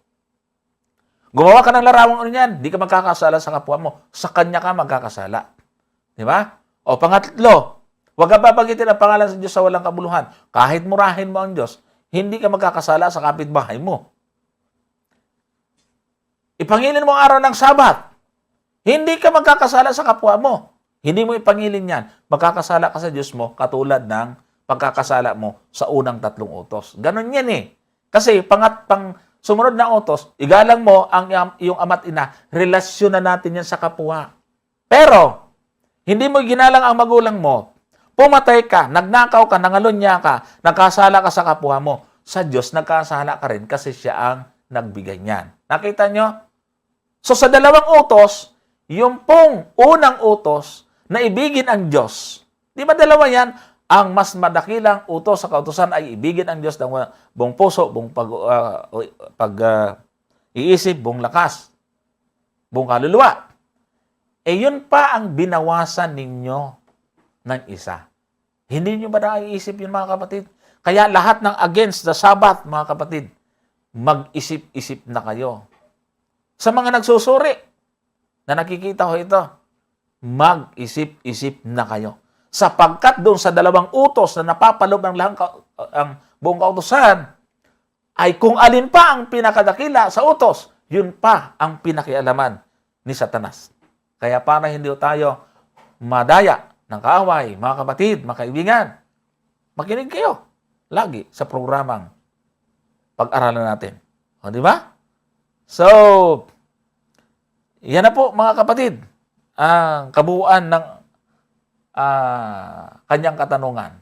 Gumawa ka ng larawang inanyuan. Hindi ka magkakasala sa kapwa mo. Sa kanya ka magkakasala. Di ba? Pangatlo, huwag ka babagitin ang pangalan sa Diyos sa walang kabuluhan. Kahit murahin mo ang Diyos, hindi ka magkakasala sa kapitbahay mo. Ipangilin mo ang araw ng Sabat. Hindi ka magkakasala sa kapwa mo. Hindi mo ipangilin yan. Magkakasala ka sa Diyos mo katulad ng pagkakasala mo sa unang 3 utos. Ganon yan eh. Kasi sumunod na utos, igalang mo ang iyong ama't ina, relasyon na natin yan sa kapwa. Pero, hindi mo ginalang ang magulang mo, pumatay ka, nagnakaw ka, nangalunya ka, nagkasala ka sa kapwa mo, sa Diyos nagkasala ka rin kasi siya ang nagbigay niyan. Nakita nyo? So sa 2 utos, yung pong unang utos na ibigin ang Diyos. Di ba 2 yan? Ang mas madakilang utos sa kautusan ay ibigin ang Diyos ng buong puso, buong pag-iisip, buong lakas, buong kaluluwa. yun pa ang binawasan ninyo ng isa. Hindi nyo ba naiisip yun, mga kapatid? Kaya lahat ng against the Sabbath, mga kapatid, mag-isip-isip na kayo. Sa mga nagsusuri na nakikita ko ito, mag-isip-isip na kayo. Sapagkat doon sa 2 utos na napapalob ng ang buong kautusan, ay kung alin pa ang pinakadakila sa utos, yun pa ang pinakialaman ni Satanas. Kaya para hindi tayo madaya ng kaaway, mga kapatid, mga kaibigan, makinig kayo lagi sa programang pag-aralan natin. O, di ba? So, yan na po, mga kapatid, ang kabuuan ng kanyang katanungan.